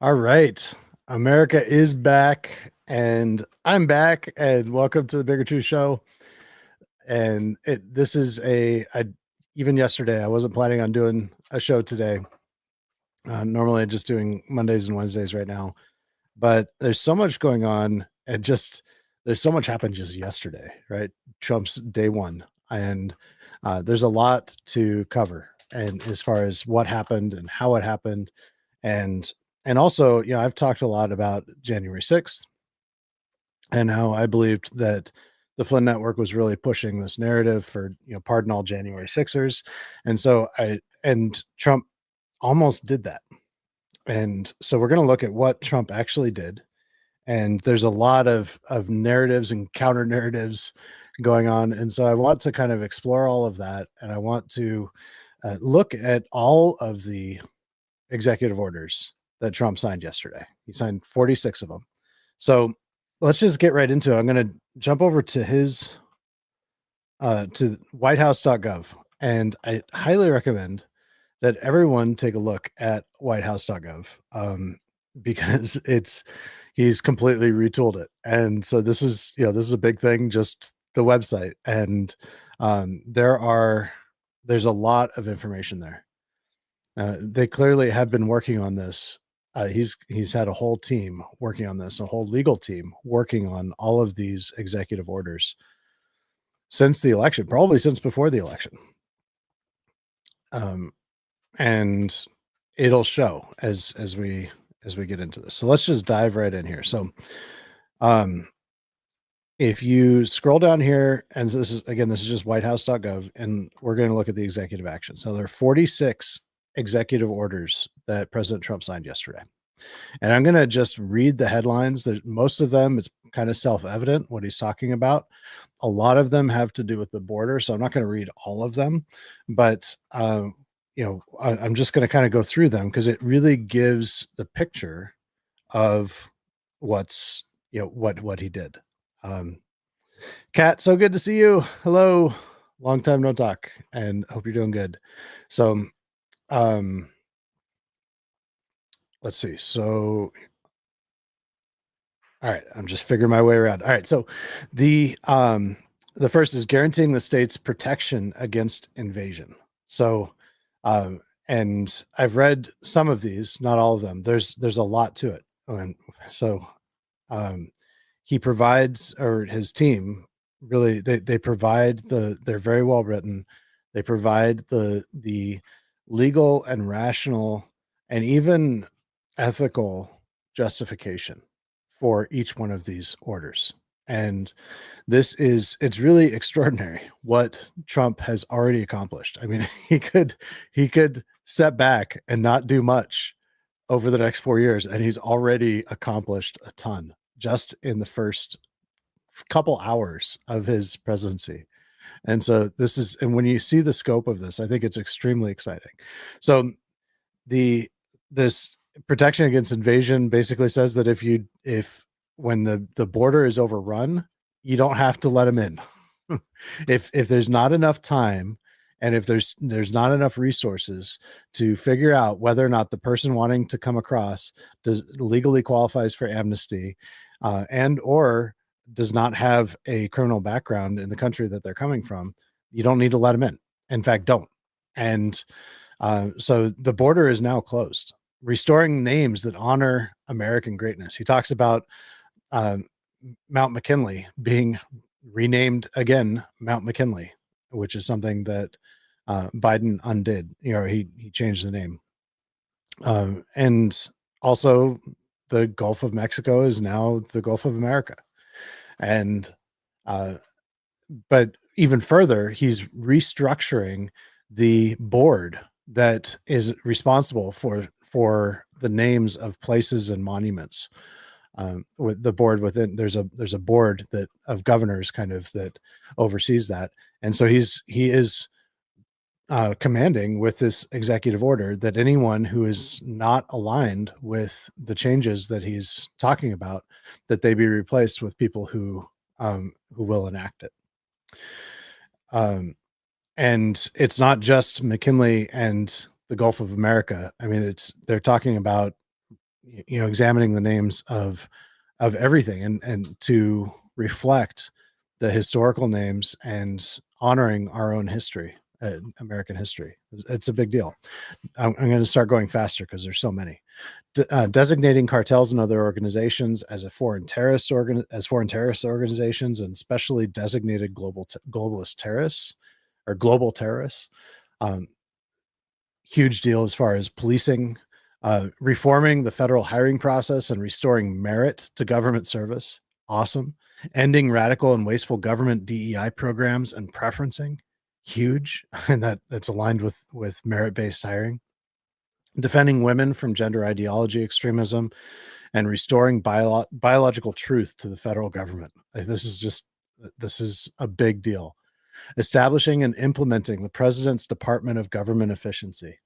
All right. America is back and I'm back and welcome to the Bigger Two Show. And this is even yesterday, I wasn't planning on doing a show today. Normally I'm just doing Mondays and Wednesdays right now, but there's so much going on and there's so much happened just yesterday, right? Trump's day one. And there's a lot to cover. And as far as what happened and how it happened, and also, I've talked a lot about January 6th and how I believed that the Flynn Network was really pushing this narrative for, pardon all January Sixers. And Trump almost did that. And so we're going to look at what Trump actually did. And there's a lot of narratives and counter narratives going on. And so I want to kind of explore all of that. And I want to look at all of the executive orders that Trump signed yesterday. He signed 46 of them. So let's just get right into it. I'm going to jump over to his to whitehouse.gov, and I highly recommend that everyone take a look at whitehouse.gov because he's completely retooled it. And so this is a big thing, just the website. And there's a lot of information there. They clearly have been working on this. He's had a whole team working on this, a whole legal team working on all of these executive orders since the election, probably since before the election. And it'll show as we get into this. So let's just dive right in here. So, if you scroll down here, and this is just whitehouse.gov, and we're going to look at the executive action. So there are 46 executive orders that President Trump signed yesterday. And I'm going to just read the headlines. Most of them, it's kind of self-evident what he's talking about. A lot of them have to do with the border, so I'm not going to read all of them, but I'm just going to kind of go through them because it really gives the picture of what he did. Kat, so good to see you. Hello. Long time no talk, and hope you're doing good. So, let's see. So, all right, I'm just figuring my way around. All right, so the first is guaranteeing the state's protection against invasion. So, and I've read some of these, not all of them. There's a lot to it. And so, he provides, or his team really, they provide they're very well written. They provide the legal and rational and even ethical justification for each one of these orders. And it's really extraordinary what Trump has already accomplished. I mean, he could step back and not do much over the next 4 years, and he's already accomplished a ton just in the first couple hours of his presidency. And so and when you see the scope of this, I think it's extremely exciting. So this protection against invasion basically says that if when the border is overrun, you don't have to let them in. if there's not enough time, and if there's not enough resources to figure out whether or not the person wanting to come across legally qualifies for amnesty, and or does not have a criminal background in the country that they're coming from, you don't need to let them in. In fact, don't. And so the border is now closed, restoring names that honor American greatness. He talks about Mount McKinley being renamed again Mount McKinley, which is something that Biden undid. He changed the name. And also the Gulf of Mexico is now the Gulf of America. And but even further, he's restructuring the board that is responsible for the names of places and monuments. With the board within, there's a board of governors kind of that oversees that. And so he is commanding with this executive order that anyone who is not aligned with the changes that he's talking about, that they be replaced with people who will enact it. And it's not just McKinley and the Gulf of America. I mean, they're talking about, examining the names of everything, and to reflect the historical names and honoring our own history, American history. It's a big deal. I'm going to start going faster because there's so many. Designating cartels and other organizations as foreign terrorist organizations, and especially designated globalist terrorists or global terrorists. Huge deal as far as policing, reforming the federal hiring process and restoring merit to government service. Awesome. Ending radical and wasteful government DEI programs and preferencing. Huge. And that's aligned with merit-based hiring. Defending women from gender ideology extremism, and restoring biological truth to the federal government. This is a big deal. Establishing and implementing the President's Department of Government Efficiency,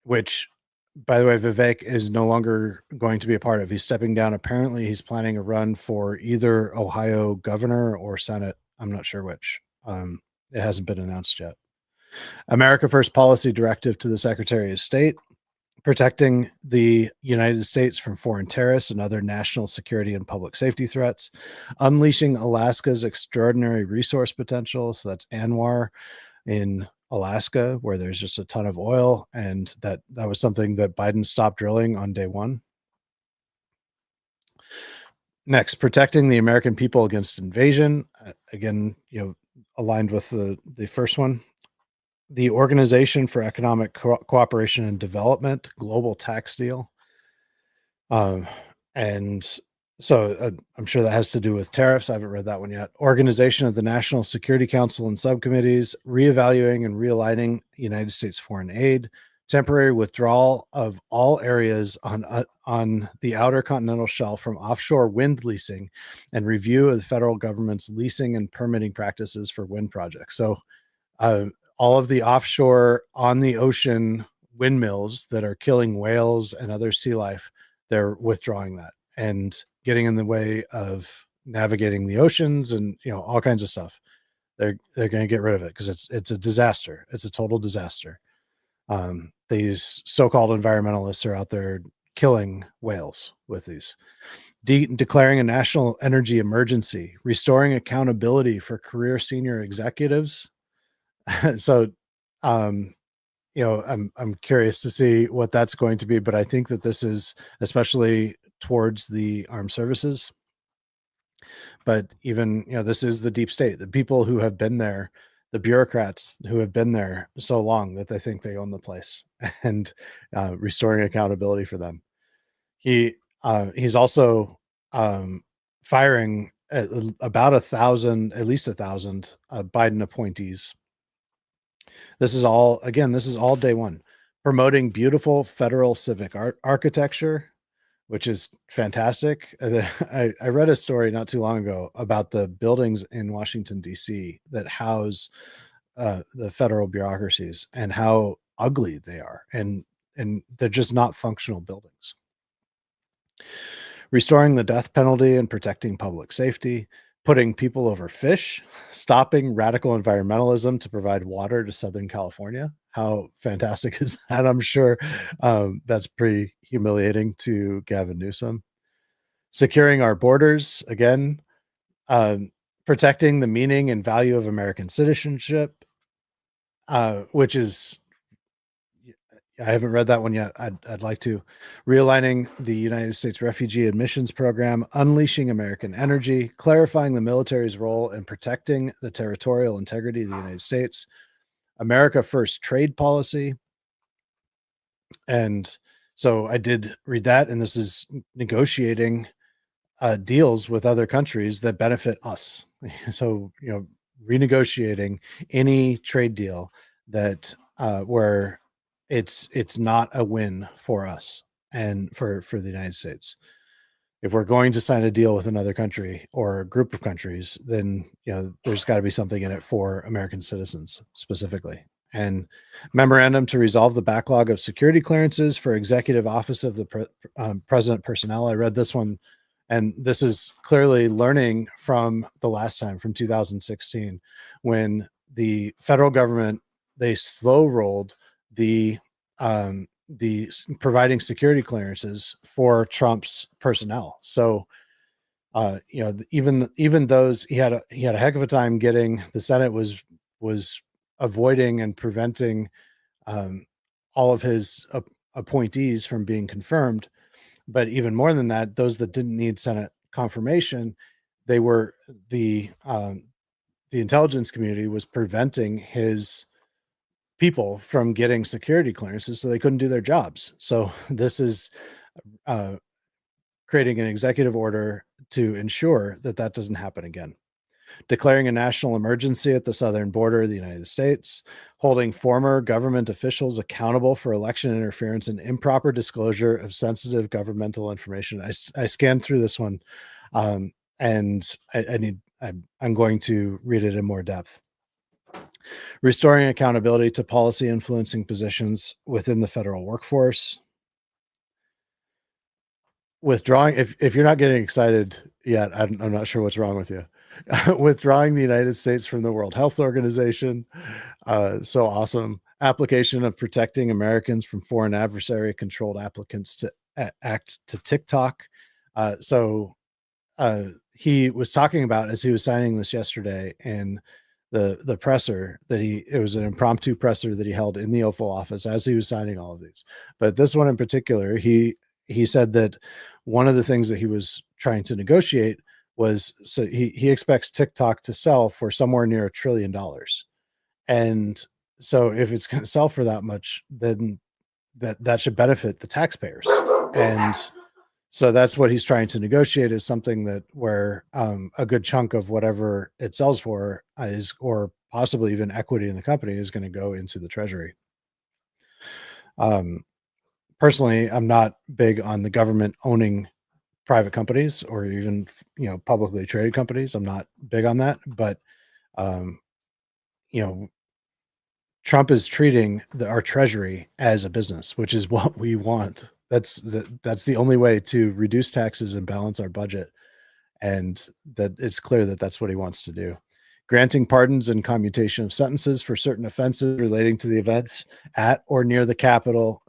which, by the way, Vivek is no longer going to be a part of. He's stepping down. Apparently, he's planning a run for either Ohio governor or Senate. I'm not sure which. It hasn't been announced yet. America First policy directive to the Secretary of State, protecting the United States from foreign terrorists and other national security and public safety threats, unleashing Alaska's extraordinary resource potential. So that's ANWR in Alaska, where there's just a ton of oil, and that was something that Biden stopped drilling on day one. Next, protecting the American people against invasion. Again, aligned with the first one. The Organization for Economic Cooperation and Development, global tax deal. And so I'm sure that has to do with tariffs. I haven't read that one yet. Organization of the National Security Council and subcommittees, reevaluating and realigning United States foreign aid, temporary withdrawal of all areas on the outer continental shelf from offshore wind leasing, and review of the federal government's leasing and permitting practices for wind projects. So all of the offshore on the ocean windmills that are killing whales and other sea life, they're withdrawing that and getting in the way of navigating the oceans and all kinds of stuff. They're going to get rid of it because it's a disaster. It's a total disaster. These so-called environmentalists are out there killing whales with these. Declaring a national energy emergency, restoring accountability for career senior executives. So, I'm curious to see what that's going to be, but I think that this is especially towards the armed services. But even, this is the deep state, the people who have been there, the bureaucrats who have been there so long that they think they own the place, and restoring accountability for them. He's also firing about at least 1,000 Biden appointees. This is all day one. Promoting beautiful federal civic architecture, which is fantastic. I read a story not too long ago about the buildings in Washington, D.C. that house the federal bureaucracies and how ugly they are. And they're just not functional buildings. Restoring the death penalty and protecting public safety, putting people over fish, stopping radical environmentalism to provide water to Southern California. How fantastic is that? I'm sure that's pretty humiliating to Gavin Newsom. Securing our borders, again, protecting the meaning and value of American citizenship, which is, I haven't read that one yet. I'd like to. Realigning the United States Refugee Admissions Program, unleashing American energy, clarifying the military's role in protecting the territorial integrity of the United States, America First trade policy. And so I did read that, and this is negotiating deals with other countries that benefit us. So, renegotiating any trade deal that where it's not a win for us and for the United States. If we're going to sign a deal with another country or a group of countries, then there's got to be something in it for American citizens specifically. And memorandum to resolve the backlog of security clearances for executive office of the president personnel. I read this one, and this is clearly learning from the last time, from 2016, when the federal government, they slow rolled the providing security clearances for Trump's personnel. So, even those he had a heck of a time getting. The Senate was avoiding and preventing all of his appointees from being confirmed. But even more than that, those that didn't need Senate confirmation, they were the intelligence community was preventing his people from getting security clearances, so they couldn't do their jobs. So this is creating an executive order to ensure that that doesn't happen again. Declaring a national emergency at the southern border of the United States, holding former government officials accountable for election interference and improper disclosure of sensitive governmental information. I scanned through this one, and I'm going to read it in more depth. Restoring accountability to policy influencing positions within the federal workforce. Withdrawing, if you're not getting excited yet, I'm not sure what's wrong with you. Withdrawing the United States from the World Health Organization. So awesome. Application of protecting Americans from foreign adversary controlled applicants to act to TikTok. So he was talking about, as he was signing this yesterday, in the presser, that it was an impromptu presser that he held in the Oval Office as he was signing all of these. But this one in particular, he said that one of the things that he was trying to negotiate was, so he expects TikTok to sell for somewhere near $1 trillion. And so if it's going to sell for that much, then that should benefit the taxpayers. And so that's what he's trying to negotiate, is something that where a good chunk of whatever it sells for is, or possibly even equity in the company, is going to go into the treasury. Personally, I'm not big on the government owning private companies or even, publicly traded companies. I'm not big on that, but Trump is treating our treasury as a business, which is what we want. That's the only way to reduce taxes and balance our budget. And that it's clear that that's what he wants to do. Granting pardons and commutation of sentences for certain offenses relating to the events at or near the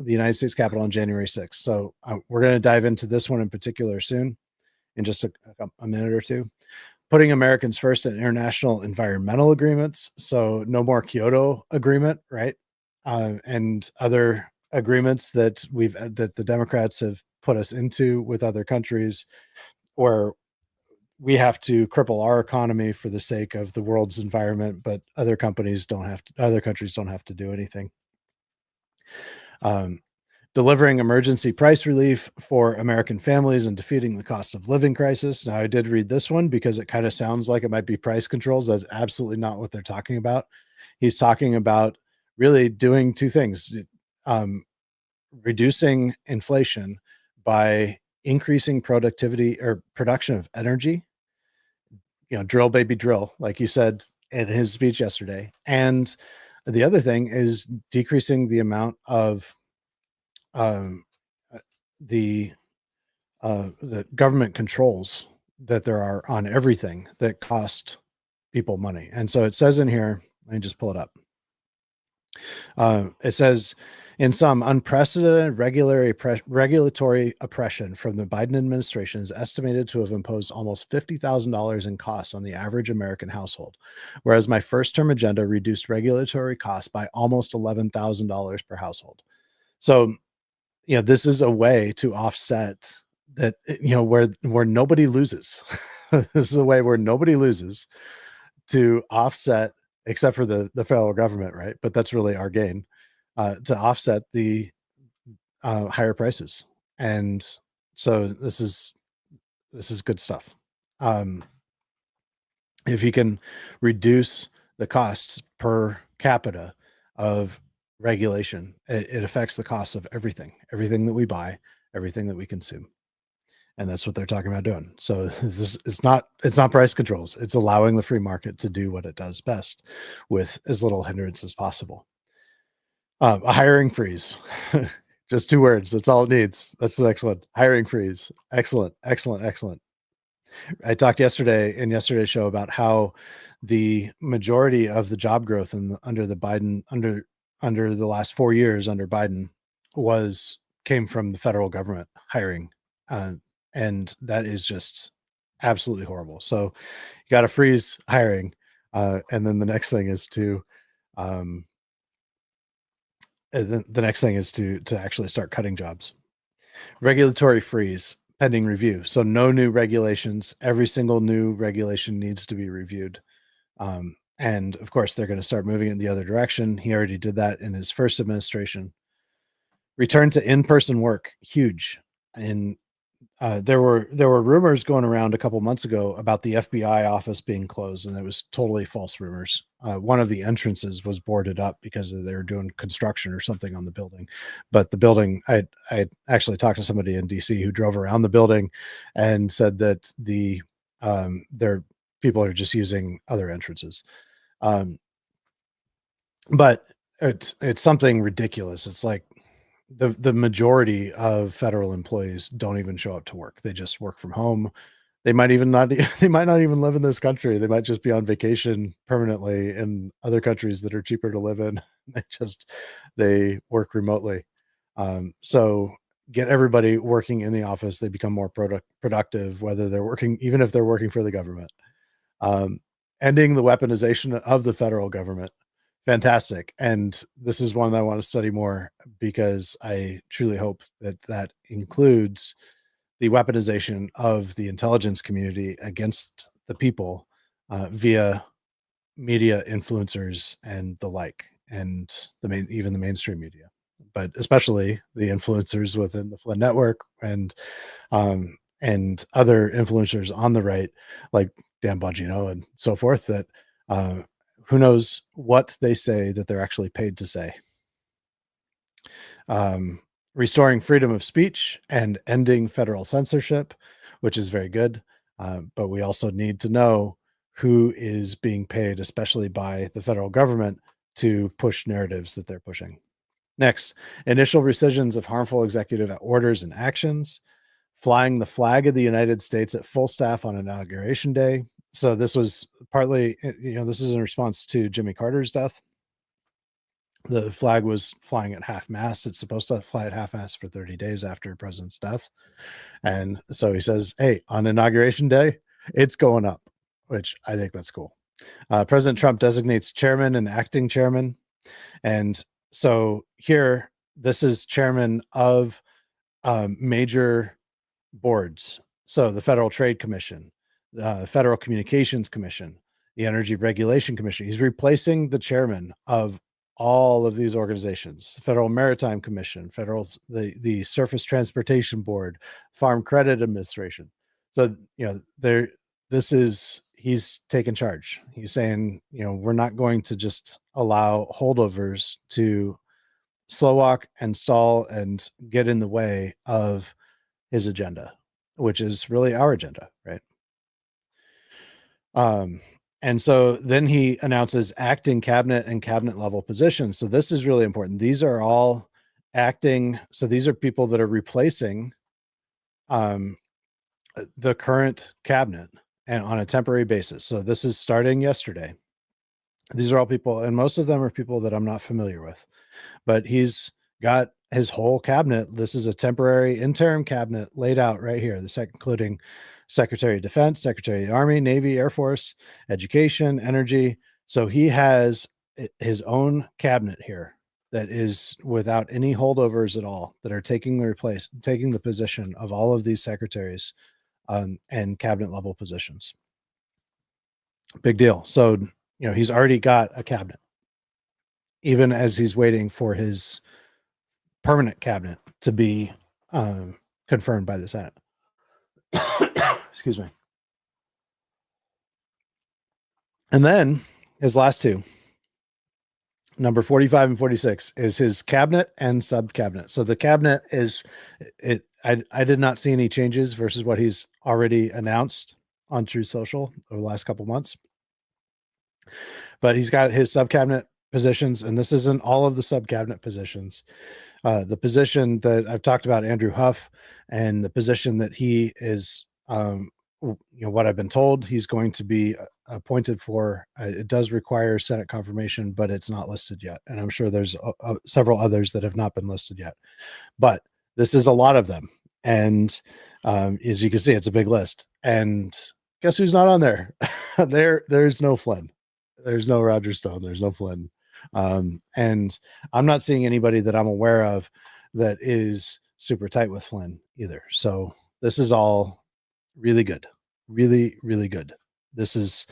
United States Capitol on January 6th. So we're going to dive into this one in particular soon, in just a minute or two. Putting Americans first in international environmental agreements. So no more Kyoto Agreement, right? And other agreements that the Democrats have put us into with other countries, where we have to cripple our economy for the sake of the world's environment, but other countries don't have to do anything. Delivering emergency price relief for American families and defeating the cost of living crisis. Now, I did read this one because it kind of sounds like it might be price controls. That's absolutely not what they're talking about. He's talking about really doing two things: reducing inflation by increasing productivity or production of energy. Drill, baby, drill, like he said in his speech yesterday. And the other thing is decreasing the amount of the government controls that there are on everything that cost people money. And so it says in here, let me just pull it up. It says, in some, unprecedented regulatory oppression from the Biden administration is estimated to have imposed almost $50,000 in costs on the average American household, whereas my first-term agenda reduced regulatory costs by almost $11,000 per household. So, this is a way to offset that, where nobody loses. This is a way where nobody loses, to offset, except for the federal government, right? But that's really our gain. To offset the higher prices. And so this is good stuff. If you can reduce the cost per capita of regulation, it affects the cost of everything that we buy, everything that we consume. And that's what they're talking about doing. So it's not price controls. It's allowing the free market to do what it does best with as little hindrance as possible. A hiring freeze. Just 2 words. That's all it needs. That's the next one. Hiring freeze. Excellent. I talked yesterday in yesterday's show about how the majority of the job growth under the last 4 years under Biden came from the federal government hiring, and that is just absolutely horrible. So you got to freeze hiring, and then the next thing is to actually start cutting jobs. Regulatory freeze pending review. So no new regulations. Every single new regulation needs to be reviewed. And of course, they're going to start moving in the other direction. He already did that in his first administration. Return to in-person work, huge. And there were rumors going around a couple months ago about the FBI office being closed, and it was totally false rumors. One of the entrances was boarded up because they were doing construction or something on the building. But the building, I actually talked to somebody in DC who drove around the building and said that their people are just using other entrances. But it's something ridiculous. It's like the majority of federal employees don't even show up to work. They just work from home. They might not even live in this country. They might just be on vacation permanently in other countries that are cheaper to live in. They work remotely. So get everybody working in the office. They become more productive, whether they're working, even if they're working for the government. Ending the weaponization of the federal government. Fantastic. And this is one that I want to study more, because I truly hope that includes the weaponization of the intelligence community against the people via media influencers and the like, and even the mainstream media, but especially the influencers within the Flynn Network and other influencers on the right, like Dan Bongino and so forth, that who knows what they say that they're actually paid to say. Restoring freedom of speech and ending federal censorship, which is very good. But we also need to know who is being paid, especially by the federal government, to push narratives that they're pushing. Next, initial rescissions of harmful executive orders and actions. Flying the flag of the United States at full staff on Inauguration Day. So this was partly, this is in response to Jimmy Carter's death. The flag was flying at half mast. It's supposed to fly at half mast for 30 days after the president's death. And so he says, hey, on Inauguration Day, it's going up, which I think that's cool. President Trump designates chairman and acting chairman. And so here, this is chairman of major boards. So the Federal Trade Commission, the Federal Communications Commission, the Energy Regulation Commission. He's replacing the chairman of all of these organizations: the Federal Maritime Commission, the Surface Transportation Board, Farm Credit Administration. So, he's taken charge. He's saying, we're not going to just allow holdovers to slow walk and stall and get in the way of his agenda, which is really our agenda, right? And so then he announces acting cabinet and cabinet level positions. So this is really important. These are all acting. So these are people that are replacing the current cabinet and on a temporary basis. So this is starting yesterday. These are all people, and most of them are people that I'm not familiar with, but he's got his whole cabinet. This is a temporary interim cabinet laid out right here. Including Secretary of Defense, Secretary of the Army, Navy, Air Force, Education, Energy. So he has his own cabinet here that is without any holdovers at all, that are taking the position of all of these secretaries and cabinet level positions. Big deal. So, he's already got a cabinet, even as he's waiting for his permanent cabinet to be confirmed by the Senate. Excuse me. And then his last two, number 45 and 46, is his cabinet and sub cabinet. So the cabinet is it. I did not see any changes versus what he's already announced on Truth Social over the last couple months. But he's got his sub cabinet positions, and this isn't all of the sub cabinet positions. The position that I've talked about, Andrew Huff, and the position that he is, what I've been told, he's going to be appointed for. It does require Senate confirmation, but it's not listed yet. And I'm sure there's several others that have not been listed yet. But this is a lot of them. And as you can see, it's a big list. And guess who's not on there? There's no Flynn. There's no Roger Stone. There's no Flynn. And I'm not seeing anybody that I'm aware of that is super tight with Flynn either. So this is all really good. Really, really good. This is,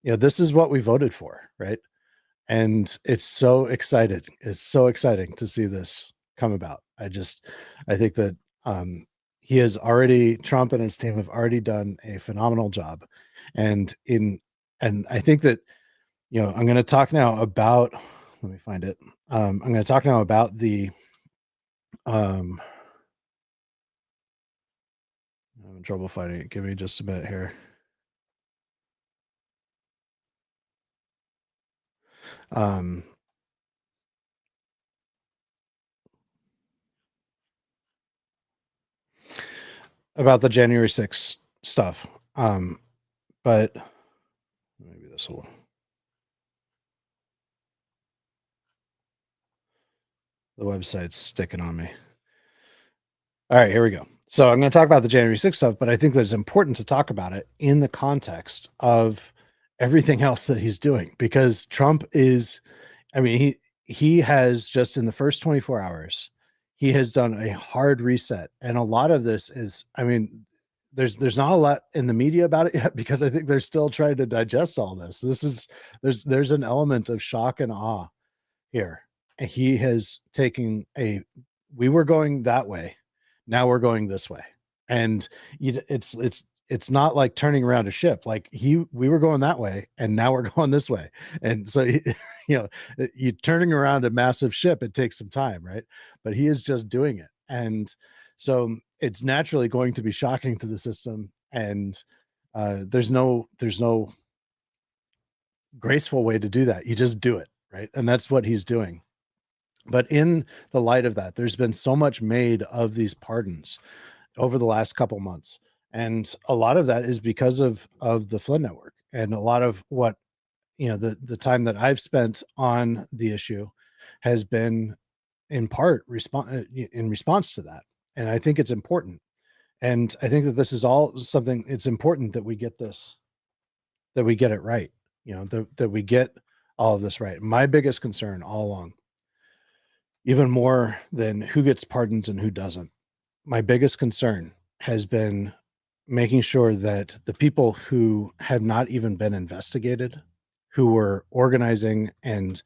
this is what we voted for, right? And it's so excited. It's so exciting to see this come about. I think that Trump and his team have already done a phenomenal job. And I think that, I'm going to talk now about, let me find it. I'm going to talk now about the, I'm having trouble finding it. Give me just a minute here. About the January 6th stuff. But maybe this will. The website's sticking on me. All right, here we go. So I'm going to talk about the January 6th stuff, but I think that it's important to talk about it in the context of everything else that he's doing, because Trump is, he has just in the first 24 hours, he has done a hard reset. And a lot of this is, there's not a lot in the media about it yet, because I think they're still trying to digest all this. There's an element of shock and awe here. And he has taken we were going that way. Now we're going this way. And it's not like turning around a ship. Like we were going that way and now we're going this way. And so, you turning around a massive ship, it takes some time, right? But he is just doing it. And so it's naturally going to be shocking to the system. And there's no graceful way to do that. You just do it, right? And that's what he's doing. But in the light of that, there's been so much made of these pardons over the last couple months. And a lot of that is because of the Flynn Network. And a lot of what, the time that I've spent on the issue has been in part in response to that. And I think it's important. And I think that this is all something, it's important that we get this, that we get it right. That we get all of this right. My biggest concern all along, even more than who gets pardons and who doesn't, my biggest concern has been making sure that the people who have not even been investigated, who were organizing and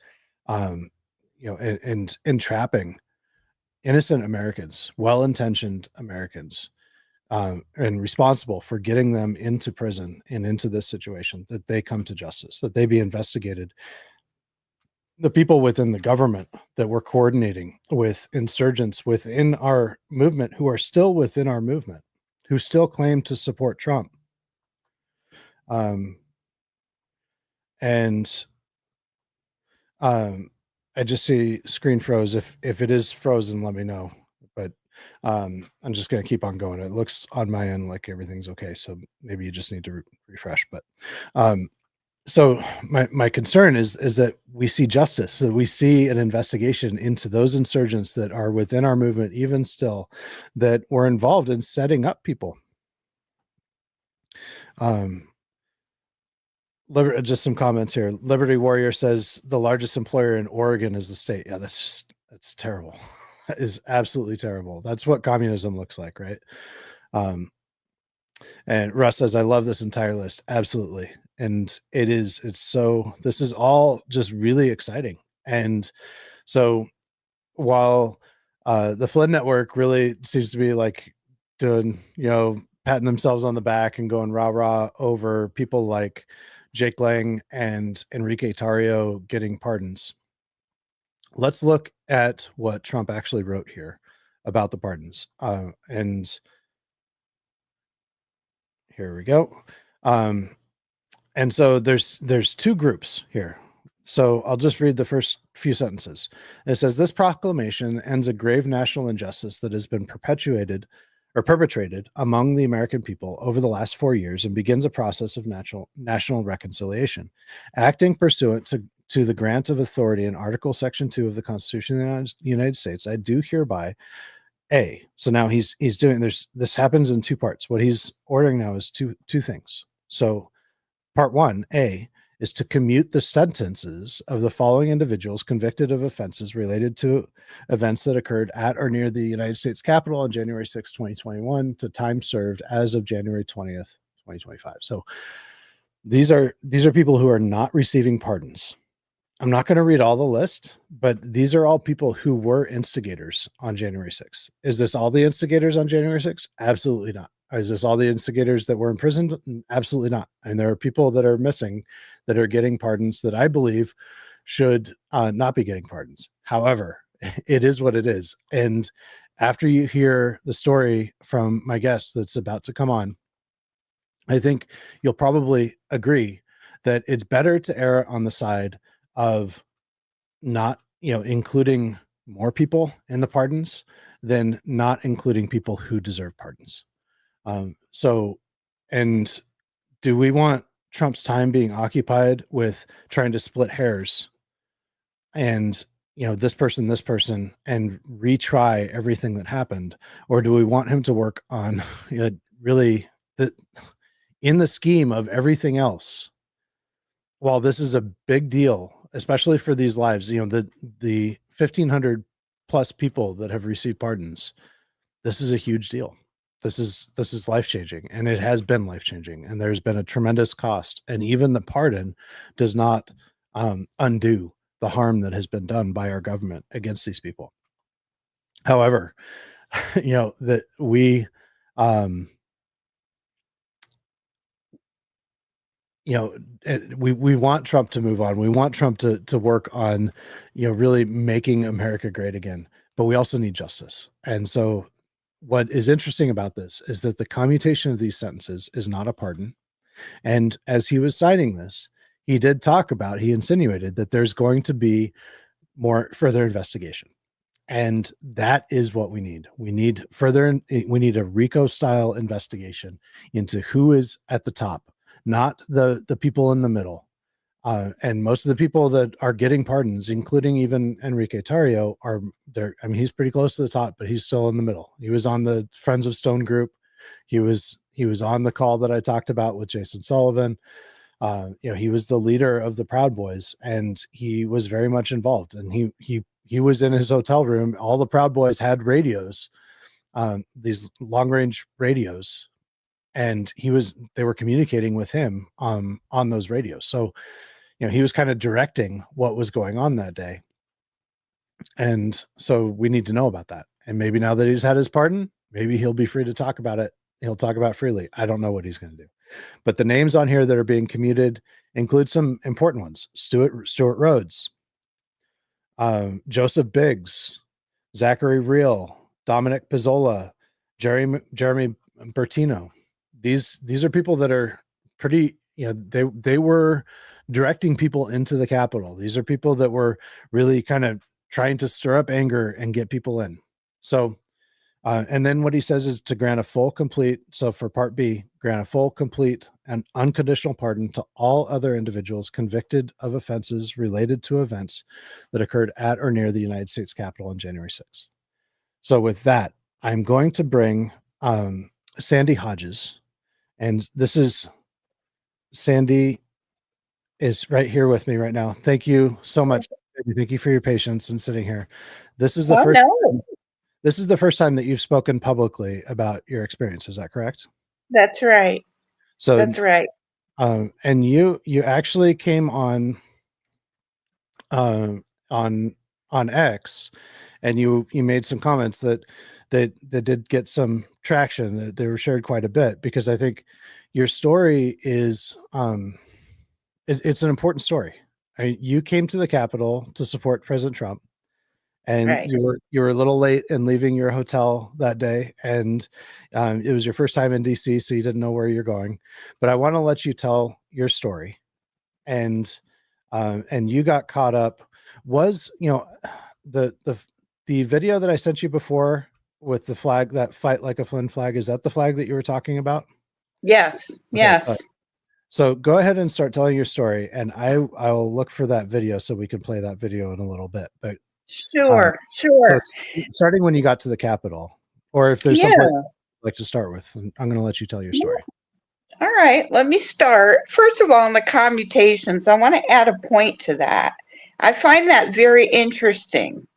entrapping innocent Americans, well-intentioned Americans, and responsible for getting them into prison and into this situation, that they come to justice, that they be investigated. The people within the government that were coordinating with insurgents within our movement, who are still within our movement, who still claim to support Trump. I just see screen froze. If it is frozen, let me know. But I'm just going to keep on going. It looks on my end like everything's okay. So maybe you just need to refresh. But so my concern is that we see justice, that we see an investigation into those insurgents that are within our movement, even still, that were involved in setting up people. Just some comments here. Liberty Warrior says the largest employer in Oregon is the state. Yeah, that's terrible. That is absolutely terrible. That's what communism looks like, right? And Russ says, I love this entire list. Absolutely. And this is all just really exciting. And so while the Flynn Network really seems to be like doing, patting themselves on the back and going rah rah over people like Jake Lang and Enrique Tarrio getting pardons, let's look at what Trump actually wrote here about the pardons. And here we go. And so there's two groups here. So I'll just read the first few sentences. It says, this proclamation ends a grave national injustice that has been perpetuated or perpetrated among the American people over the last 4 years and begins a process of national reconciliation. Acting pursuant to the grant of authority in Article Section 2 of the Constitution of the United States, I do hereby so now he's doing this happens in two parts. What he's ordering now is two things. So part one, A, is to commute the sentences of the following individuals convicted of offenses related to events that occurred at or near the United States Capitol on January 6, 2021 to time served as of January 20th, 2025. So these are people who are not receiving pardons. I'm not going to read all the list, but these are all people who were instigators on January 6th. Is this all the instigators on January 6th? Absolutely not. Is this all the instigators that were imprisoned? Absolutely not. And there are people that are missing that are getting pardons that I believe should not be getting pardons. However, it is what it is. And after you hear the story from my guest that's about to come on, I think you'll probably agree that it's better to err on the side of not, including more people in the pardons than not including people who deserve pardons. And do we want Trump's time being occupied with trying to split hairs and, this person, and retry everything that happened? Or do we want him to work on really in the scheme of everything else? While this is a big deal, especially for these lives, the 1,500 plus people that have received pardons, this is a huge deal. This is life-changing, and it has been life-changing, and there's been a tremendous cost, and even the pardon does not undo the harm that has been done by our government against these people. However, that we we want Trump to move on. We want Trump to work on, really making America great again, but we also need justice. And so what is interesting about this is that the commutation of these sentences is not a pardon. And as he was signing this, he insinuated that there's going to be further investigation. And that is what we need. We need a RICO style investigation into who is at the top, not the people in the middle. And most of the people that are getting pardons, including even Enrique Tarrio, are there. I mean, he's pretty close to the top, but he's still in the middle. He was on the Friends of Stone group. He was on the call that I talked about with Jason Sullivan. He was the leader of the Proud Boys, and he was very much involved. And he was in his hotel room. All the Proud Boys had radios, these long range radios, and they were communicating with him on those radios. So, he was kind of directing what was going on that day. And so we need to know about that. And maybe now that he's had his pardon, maybe he'll be free to talk about it. He'll talk about it freely. I don't know what he's going to do. But the names on here that are being commuted include some important ones. Stuart Rhodes, Joseph Biggs, Zachary Real, Dominic Pizzola, Jeremy Bertino. These are people that are pretty, they were directing people into the Capitol. These are people that were really kind of trying to stir up anger and get people in. So, and then what he says is to grant a full, complete. So for part B, grant a full, complete, and unconditional pardon to all other individuals convicted of offenses related to events that occurred at or near the United States Capitol on January 6th. So with that, I'm going to bring Sandy Hodges. And this is Sandy is right here with me right now. Thank you so much. Thank you for your patience and sitting here. This is the This is the first time that you've spoken publicly about your experience. Is that correct? That's right. So that's right. And you actually came on X, and you made some comments that did get some traction. That they were shared quite a bit, because I think your story is it's an important story. You came to the Capitol to support President Trump, and right. you were a little late in leaving your hotel that day, and it was your first time in DC, so you didn't know where you're going. But I want to let you tell your story, and you got caught up. Was the video that I sent you before with the flag, that fight like a Flynn flag? Is that the flag that you were talking about? Yes. Okay, Yes. so go ahead and start telling your story, and I'll look for that video so we can play that video in a little bit. But Sure. so Sure. starting when you got to the Capitol, or if there's Yeah. someplace you'd like to start with, I'm going to let you tell your story. All right. Let me start. First of all, on the commutations, I want to add a point to that. I find that very interesting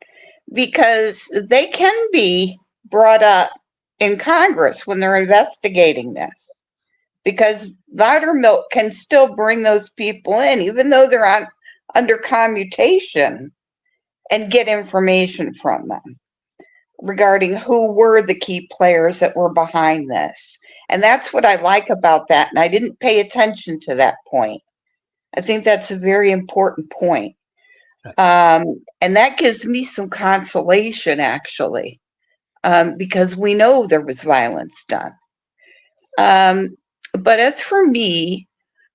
because they can be brought up in Congress when they're investigating this, because Loudermilk can still bring those people in, even though they're under commutation, and get information from them regarding who were the key players that were behind this. And that's what I like about that. And I didn't pay attention to that point. I think that's a very important point. And that gives me some consolation, actually, because we know there was violence done. But as for me,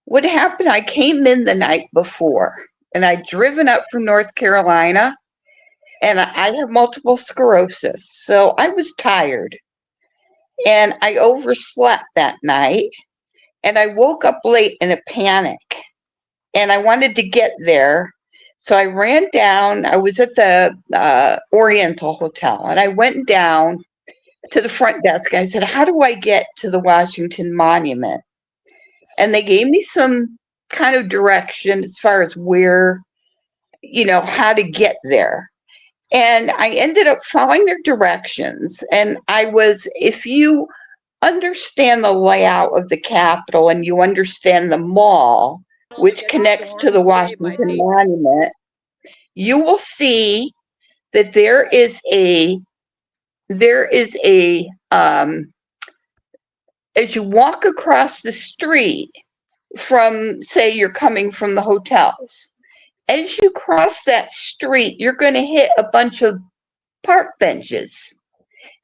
what happened, I came in the night before, and I'd driven up from North Carolina, and I have multiple sclerosis. So I was tired, and I overslept that night, and I woke up late in a panic, and I wanted to get there. So I ran down. I was at the Oriental Hotel, and I went down to the front desk. I said, "How do I get to the Washington Monument?" And they gave me some kind of direction as far as where, how to get there. And I ended up following their directions. And if you understand the layout of the Capitol and you understand the mall, which connects to the Washington Monument, you will see that there is a as you walk across the street from, say, you're coming from the hotels, as you cross that street, you're going to hit a bunch of park benches.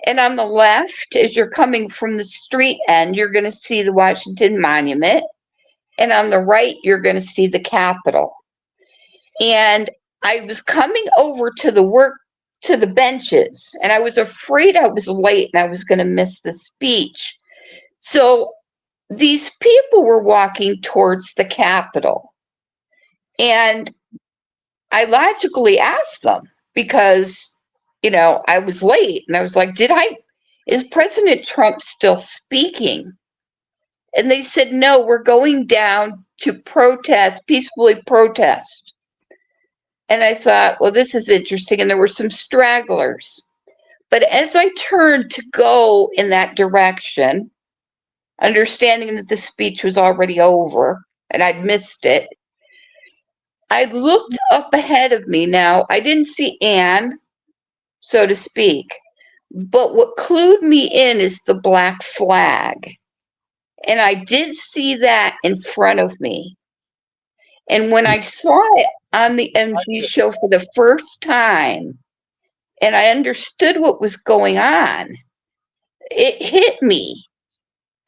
And on the left, as you're coming from the street end, you're going to see the Washington Monument. And on the right, you're going to see the Capitol. And I was coming over to the benches, and I was afraid I was late and I was going to miss the speech. So these people were walking towards the Capitol. And I logically asked them, because, I was late, and I was like, is President Trump still speaking? And they said, no, we're going down to peacefully protest. And I thought, well, this is interesting. And there were some stragglers. But as I turned to go in that direction, understanding that the speech was already over and I'd missed it, I looked up ahead of me. Now, I didn't see Anne, so to speak, but what clued me in is the black flag. And I did see that in front of me. And when I saw it on the MG show for the first time, and I understood what was going on, it hit me.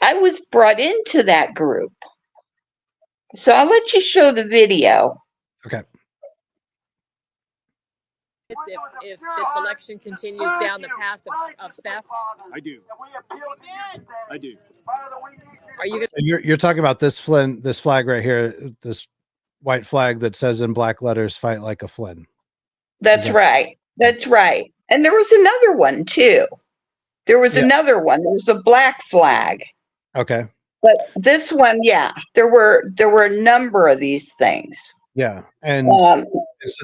I was brought into that group. So I'll let you show the video. Okay. If this election continues down the path of theft? I do. Are you? So you're talking about this flag right here, this white flag that says in black letters, "Fight like a Flynn." That's right. That's right. And there was another one too. There was another one. There was a black flag. Okay. But this one, there were a number of these things. Yeah. And so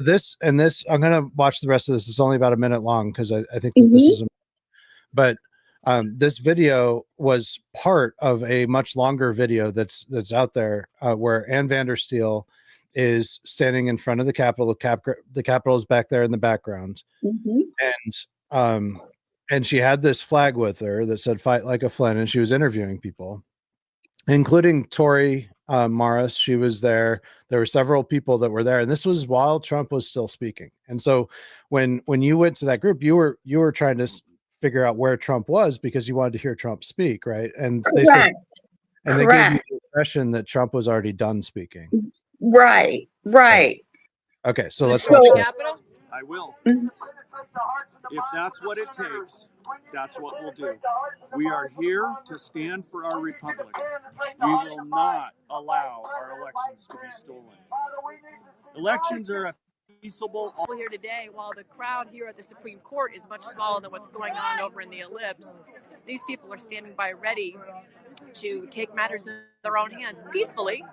this, I'm going to watch the rest of this. It's only about a minute long, because I think that this is, but this video was part of a much longer video that's out there, where Ann Vandersteel is standing in front of the Capitol. The Capitol is back there in the background. And she had this flag with her that said "Fight like a Flynn," and she was interviewing people, including Tori Morris. She was there. There were several people that were there, and this was while Trump was still speaking. And so when you went to that group, you were trying to figure out where Trump was, because you wanted to hear Trump speak, right? And they said, and they gave you the impression that Trump was already done speaking. Right. Okay, so let's watch the Capitol. I will. If that's what it takes. that's what we'll do. We are here to stand for our republic. We will not allow our elections to be stolen. Elections are a peaceable. Here today, while the crowd here at the Supreme Court is much smaller than what's going on over in the ellipse, these people are standing by ready to take matters in their own hands peacefully.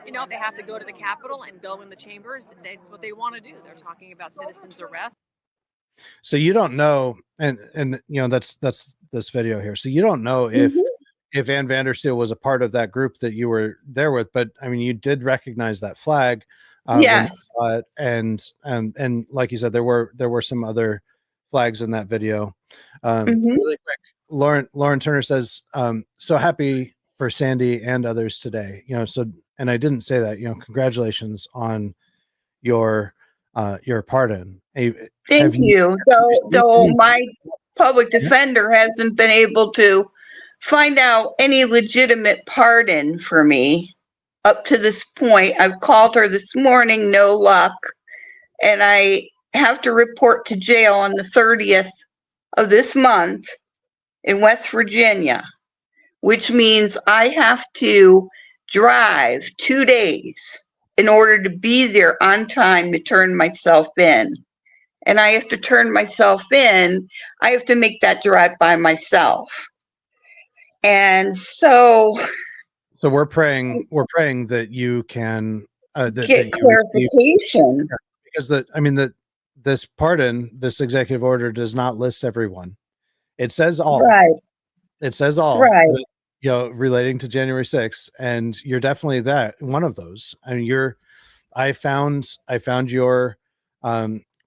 You know, if they have to go to the Capitol and go in the chambers, that's what they want to do. They're talking about citizens' arrest. So you don't know, and you know that's this video here. So you don't know if Ann Vandersteel was a part of that group that you were there with, but I mean, you did recognize that flag. Yes. And like you said, there were some other flags in that video. Really quick, Lauren Turner says, so happy for Sandy and others today. You know, so, and I didn't say that, you know, congratulations on your pardon. Thank you. Though my public defender hasn't been able to find out any legitimate pardon for me up to this point. I've called her this morning, no luck. And I have to report to jail on the 30th of this month in West Virginia, which means I have to drive 2 days in order to be there on time to turn myself in. And I have to turn myself in. I have to make that drive by myself. And so we're praying that you can get clarification. Because this pardon, this executive order does not list everyone. It says all. Right. It says all. Right. You know, relating to January 6th, and you're definitely one of those. I mean, I found your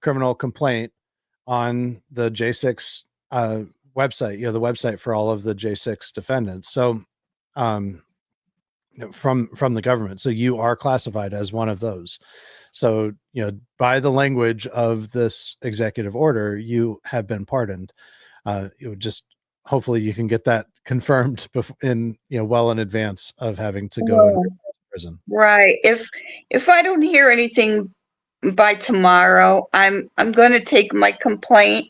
criminal complaint on the J6 website, you know, the website for all of the J6 defendants. So from the government. So you are classified as one of those. So, you know, by the language of this executive order, you have been pardoned. It would just, hopefully you can get that confirmed well in advance of having to go into prison. Right. If I don't hear anything by tomorrow, I'm going to take my complaint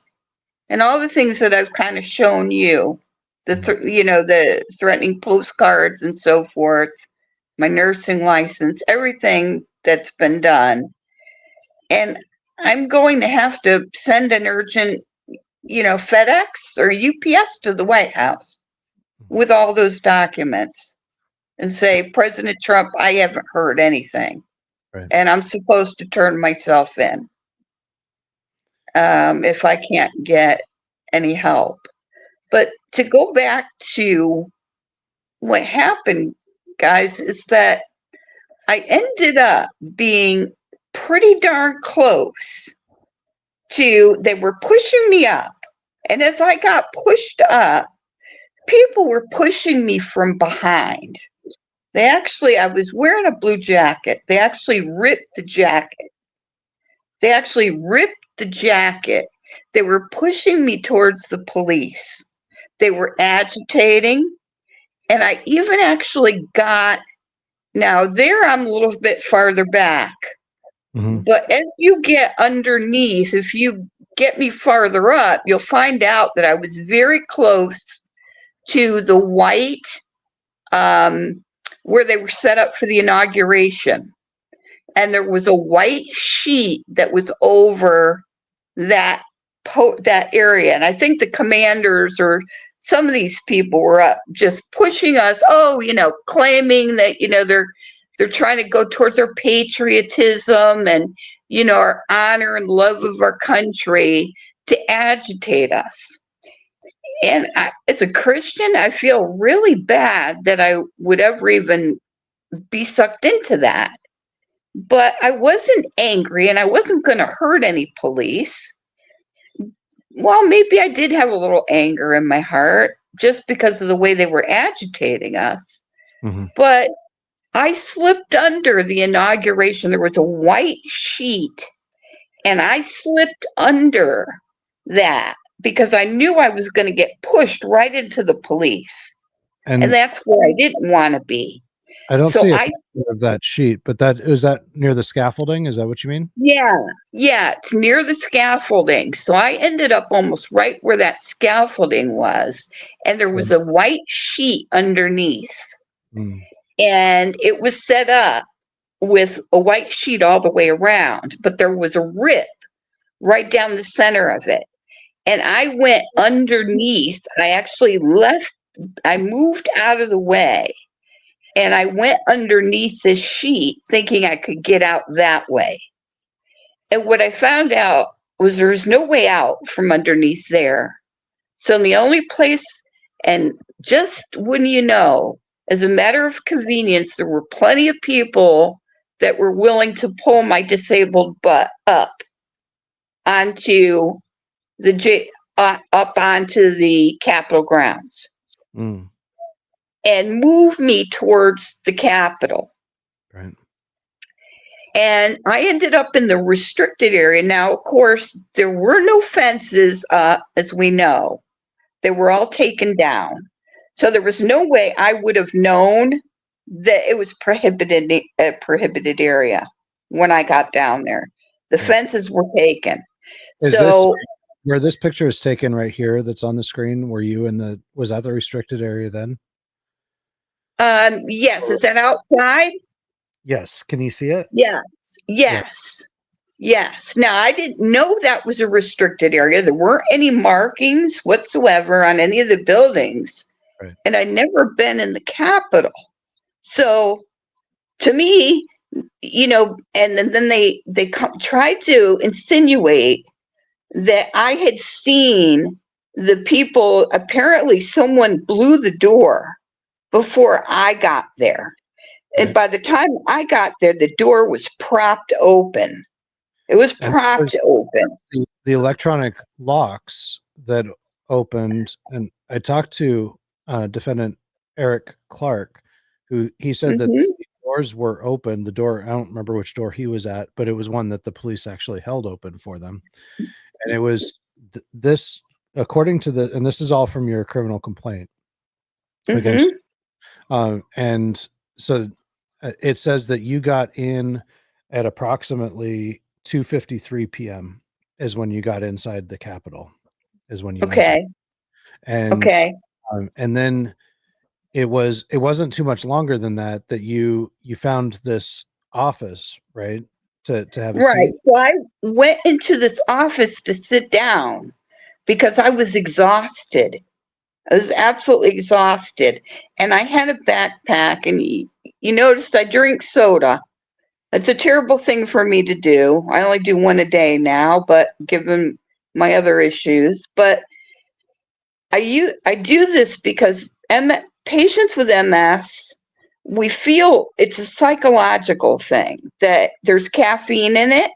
and all the things that I've kind of shown you, the threatening postcards and so forth, my nursing license, everything that's been done. And I'm going to have to send an urgent, FedEx or UPS to the White House with all those documents and say, President Trump, I haven't heard anything. Right. And I'm supposed to turn myself in if I can't get any help. But to go back to what happened, guys, is that I ended up being pretty darn close to, they were pushing me up. And as I got pushed up, people were pushing me from behind. I was wearing a blue jacket. They actually ripped the jacket. They were pushing me towards the police. They were agitating. And I even actually now there I'm a little bit farther back. Mm-hmm. But as you get underneath, if you get me farther up, you'll find out that I was very close to the white, where they were set up for the inauguration. And there was a white sheet that was over that area. And I think the commanders or some of these people were up just pushing us, claiming that, they're trying to go towards our patriotism and, our honor and love of our country to agitate us. And as a Christian, I feel really bad that I would ever even be sucked into that. But I wasn't angry and I wasn't going to hurt any police. Well, maybe I did have a little anger in my heart just because of the way they were agitating us. Mm-hmm. But I slipped under the inauguration. There was a white sheet and I slipped under that because I knew I was going to get pushed right into the police. And that's where I didn't want to be. I don't So see a picture of that sheet, but is that near the scaffolding? Is that what you mean? yeah, it's near the scaffolding. So I ended up almost right where that scaffolding was, and there was a white sheet underneath, and it was set up with a white sheet all the way around, but there was a rip right down the center of it. And I went underneath. I moved out of the way, and I went underneath this sheet thinking I could get out that way. And what I found out was there was no way out from underneath there. So the only place, and just when you know, as a matter of convenience, there were plenty of people that were willing to pull my disabled butt up onto up onto the Capitol grounds and move me towards the Capitol. Right. And I ended up in the restricted area. Now, of course, there were no fences up, as we know. They were all taken down. So there was no way I would have known that it was a prohibited area when I got down there. The fences were taken. Is this where this picture is taken right here that's on the screen? Was that the restricted area then? Yes. Is that outside? Yes. Can you see it? Yes. Now, I didn't know that was a restricted area. There weren't any markings whatsoever on any of the buildings. Right. And I'd never been in the Capitol. So to me, and then they tried to insinuate that I had seen the people. Apparently someone blew the door before I got there. Right. And by the time I got there, the door was propped open. It was propped open. The electronic locks that opened, and I talked to defendant Eric Clark, who he said that the doors were open. The door, I don't remember which door he was at, but it was one that the police actually held open for them. And it was this, according to and this is all from your criminal complaint against, and so it says that you got in at approximately 2:53 p.m. is when you got inside the Capitol, is when you entered. And then it wasn't too much longer than that you found this office, right? To have a seat. So I went into this office to sit down because I was exhausted. I was absolutely exhausted. And I had a backpack, and you noticed I drink soda. It's a terrible thing for me to do. I only do one a day now, but given my other issues, but I do this because patients with MS, we feel it's a psychological thing that there's caffeine in it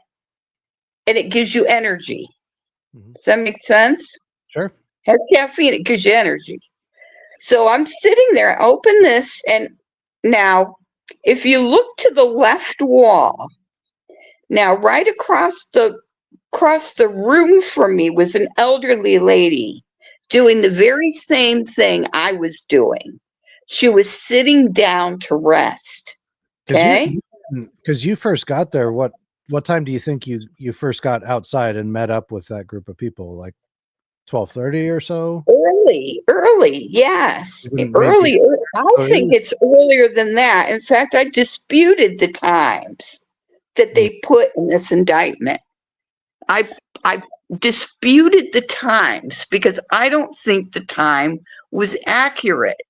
and it gives you energy. Does that make sense? Sure. Has caffeine, it gives you energy. So I'm sitting there, I open this, and now if you look to the left wall, now right across the room from me was an elderly lady doing the very same thing I was doing. She was sitting down to rest. Okay. Because you first got there, what time do you think you first got outside and met up with that group of people? Like 12:30 or so? Early, yes. Early. I think it's earlier than that. In fact, I disputed the times that they put in this indictment. I disputed the times because I don't think the time was accurate.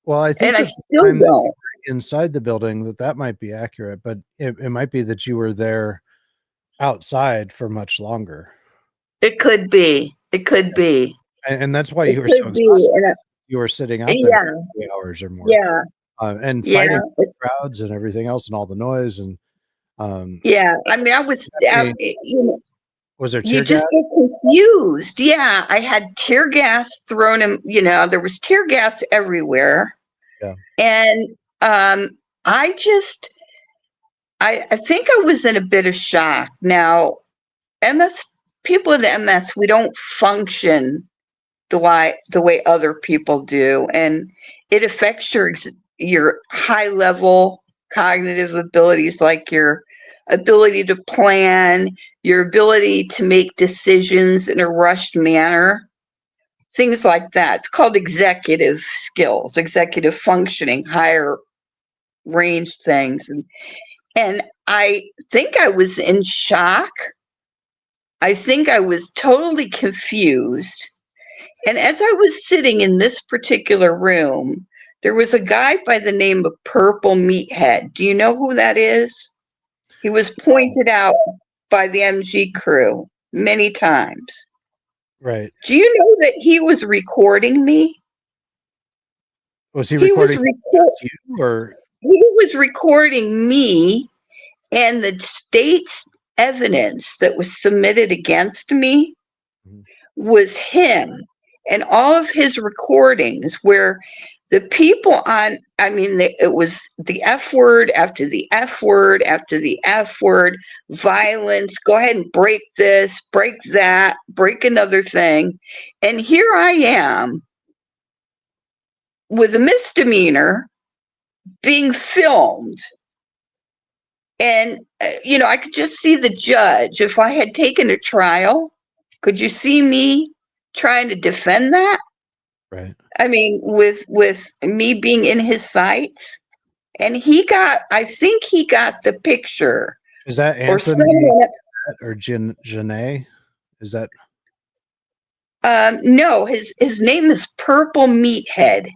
Well, I think, and I still don't. Inside the building that might be accurate, but it might be that you were there outside for much longer. It could be. And that's why you were so exhausted. You were sitting out there for 3 hours or more. And fighting crowds and everything else and all the noise and I mean, I was was there tear you just gas? get confused. I had tear gas thrown in, there was tear gas everywhere. And I think I was in a bit of shock. Now, people with MS, we don't function the way other people do, and it affects your your high level cognitive abilities, like your ability to plan, your ability to make decisions in a rushed manner, things like that. It's called executive skills, executive functioning, higher range things. And I think I was in shock. I think I was totally confused. And as I was sitting in this particular room, there was a guy by the name of Purple Meathead. Do you know who that is? He was pointed out by the MG crew many times. Right. Do you know that he was recording me? Was he recording you or? He was recording me and the state's evidence that was submitted against me was him and all of his recordings where the people on, I mean, it was the F word after the F word after the F word, violence, go ahead and break this, break that, break another thing. And here I am with a misdemeanor being filmed. And, I could just see the judge. If I had taken a trial, could you see me trying to defend that? Right. I mean, with me being in his sights, and I think he got the picture. Is that Anthony or Janae? Is that? No, his name is Purple Meathead.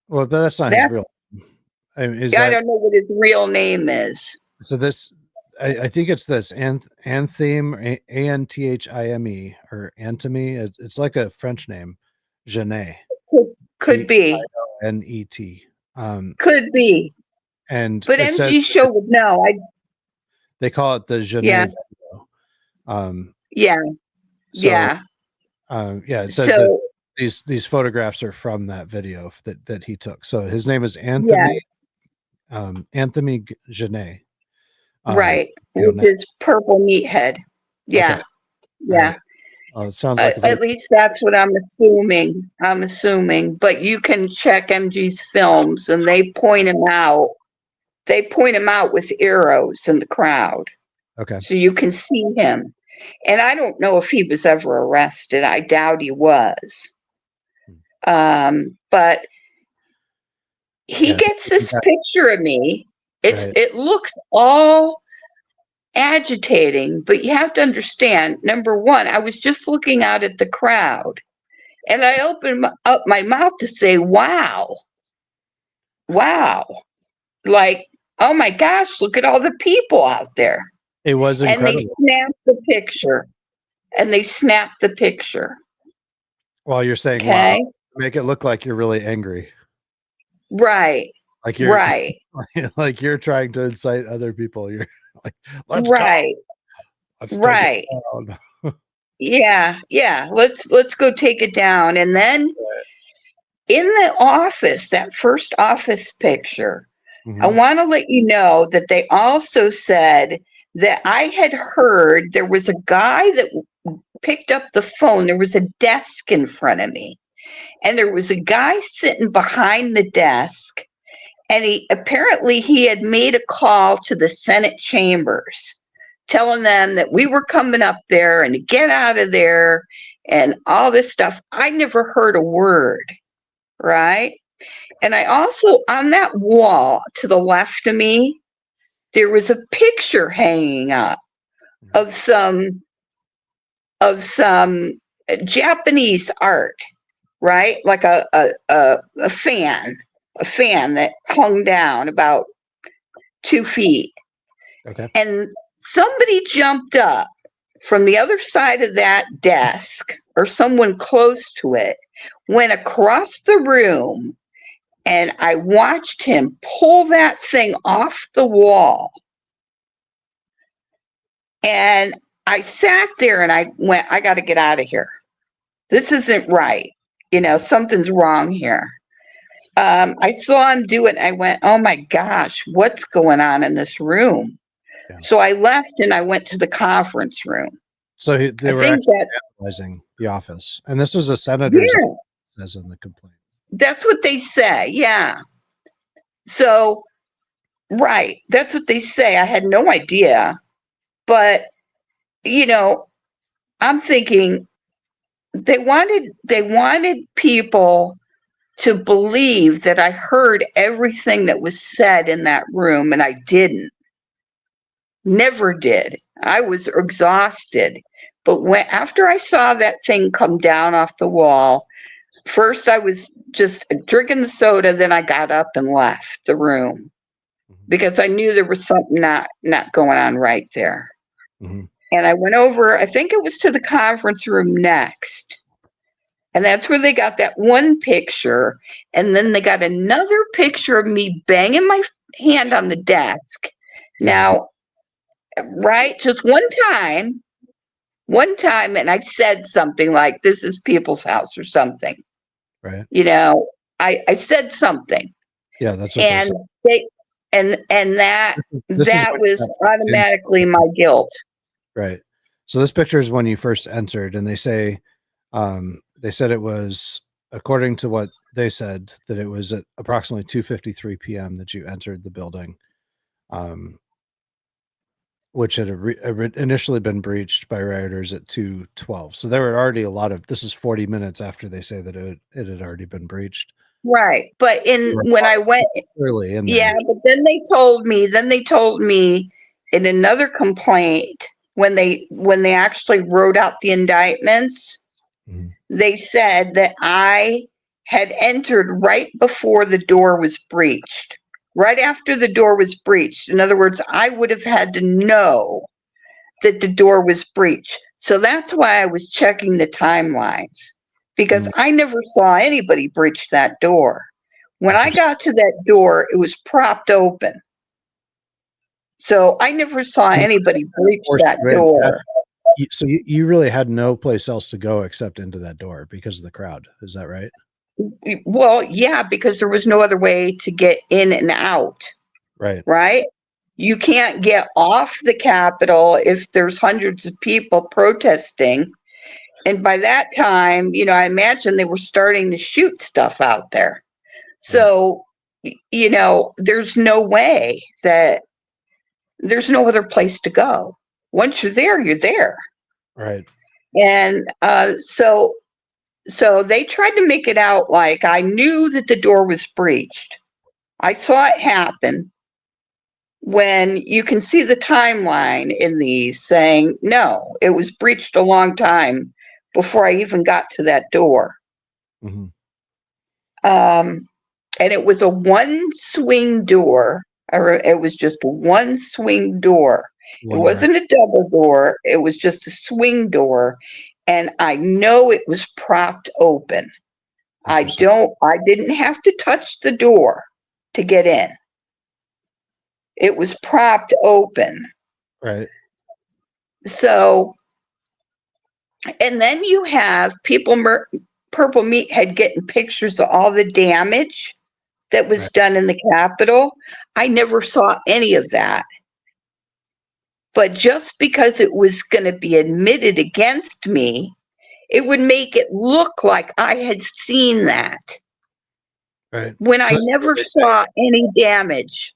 Well, but that's not his real name. I mean, I don't know what his real name is. So this, I think it's this Anthime, Anthime, or Antime. It's like a French name, Janae. Could be. Net. Could be. And but MG show would know. They call it the Janae video. Yeah. So, yeah. It says that these photographs are from that video that he took. So his name is Anthony. Anthony Janae. Right. With his Purple Meathead. Yeah. Okay. Yeah. Right. It sounds like at least that's what I'm assuming. But you can check MG's films and they point him out. They point him out with arrows in the crowd. Okay. So you can see him. And I don't know if he was ever arrested. I doubt he was. But he gets this picture of me. It looks all agitating, but you have to understand, number one, I was just looking out at the crowd and I opened up my mouth to say, wow, like, oh my gosh, look at all the people out there. It was incredible. And they snapped the picture. While you're saying, wow, make it look like you're really angry. Right. Like you're right. Like you're trying to incite other people. You're like, let's right. go. Let's take it down. Yeah. Let's go take it down. And then in the office, that first office picture, I want to let you know that they also said that I had heard there was a guy that picked up the phone. There was a desk in front of me, and there was a guy sitting behind the desk, and he had made a call to the Senate chambers, telling them that we were coming up there and to get out of there and all this stuff. I never heard a word, right? And I also, on that wall to the left of me, there was a picture hanging up of some Japanese art, right? Like a fan that hung down about 2 feet. Okay. And somebody jumped up from the other side of that desk, or someone close to it, went across the room, and I watched him pull that thing off the wall. And I sat there and I went, I got to get out of here. This isn't right. Something's wrong here. I saw him do it. And I went, oh my gosh, what's going on in this room? Yeah. So I left and I went to the conference room. So they were actually analyzing the office. And this was a senator's office, says in the complaint. That's what they say. Yeah. So, right, that's what they say. I had no idea. But, you know, I'm thinking they wanted people to believe that I heard everything that was said in that room, and I didn't. Never did. I was exhausted. But after I saw that thing come down off the wall, first I was just drinking the soda, then I got up and left the room because I knew there was something not going on right there. Mm-hmm. And I went over, I think it was to the conference room next. And that's where they got that one picture. And then they got another picture of me banging my hand on the desk. Now, right, just one time, and I said something like, this is people's house or something. Right. You know, I said something. Yeah, that's what And they and that was automatically my guilt. Right. So this picture is when you first entered, and they said it was, according to what they said, that it was at approximately 2:53 p.m. that you entered the building, which had initially been breached by rioters at 2:12. So there were already this is 40 minutes after they say that it had already been breached. Right. But when I went early in there, but then they told me in another complaint, when they actually wrote out the indictments, they said that I had entered right before the door was breached, right after the door was breached. In other words, I would have had to know that the door was breached. So that's why I was checking the timelines, because I never saw anybody breach that door. When I got to that door, it was propped open. So I never saw anybody breach that door. So you really had no place else to go except into that door because of the crowd. Is that right? Well, yeah, because there was no other way to get in and out. Right. Right? You can't get off the Capitol if there's hundreds of people protesting. And by that time, you know, I imagine they were starting to shoot stuff out there. So, you know, there's no way that there's no other place to go. Once you're there, you're there. Right. And so they tried to make it out like I knew that the door was breached. I saw it happen, when you can see the timeline in these saying, no, it was breached a long time before I even got to that door. Mm-hmm. And it was a one swing door, or it was just one swing door. It wasn't a double door. It was just a swing door. And I know it was propped open. I didn't have to touch the door to get in. It was propped open. Right. So, and then you have people, Purple Meathead, getting pictures of all the damage that was done in the Capitol. I never saw any of that. But just because it was going to be admitted against me, it would make it look like I had seen that. Right. When I never saw any damage.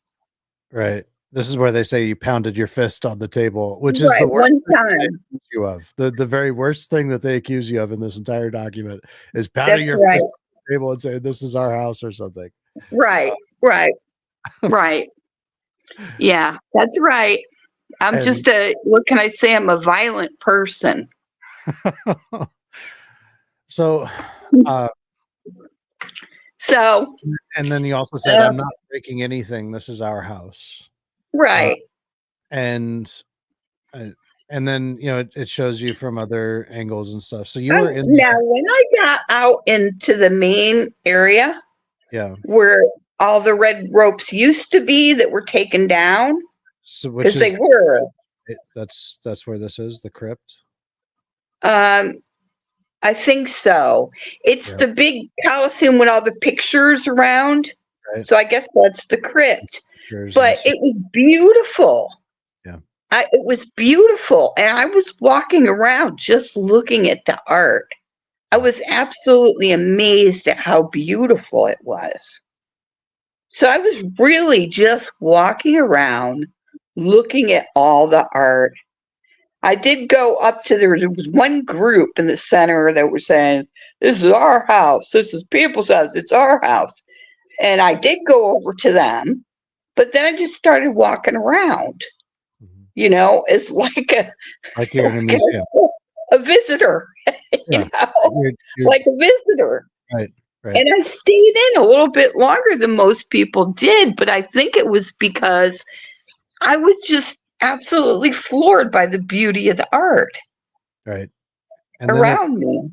Right. This is where they say you pounded your fist on the table, which is the worst one thing time. they accuse you of. The very worst thing that they accuse you of in this entire document is pounding your fist on the table and saying, this is our house or something. Right. Yeah, that's right. I'm just what can I say? I'm a violent person. So, and then you also said, I'm not breaking anything. This is our house. Right. And then, you know, it shows you from other angles and stuff. So you were in now when I got out into the main area, where all the red ropes used to be that were taken down, because they were. That's where this is, the crypt. I think so. It's the big Coliseum with all the pictures around. Right. So I guess that's the crypt. But it was beautiful. Yeah. It was beautiful. And I was walking around just looking at the art. I was absolutely amazed at how beautiful it was. So I was really just walking around looking at all the art. I did go up to, there was one group in the center that was saying, this is our house. This is people's house. It's our house. And I did go over to them, but then I just started walking around, you know, it's like Like you're in a museum. a visitor, you Yeah. know, You're like a visitor. right. Right. And I stayed in a little bit longer than most people did, but I think it was because I was just absolutely floored by the beauty of the art Right. And then around me.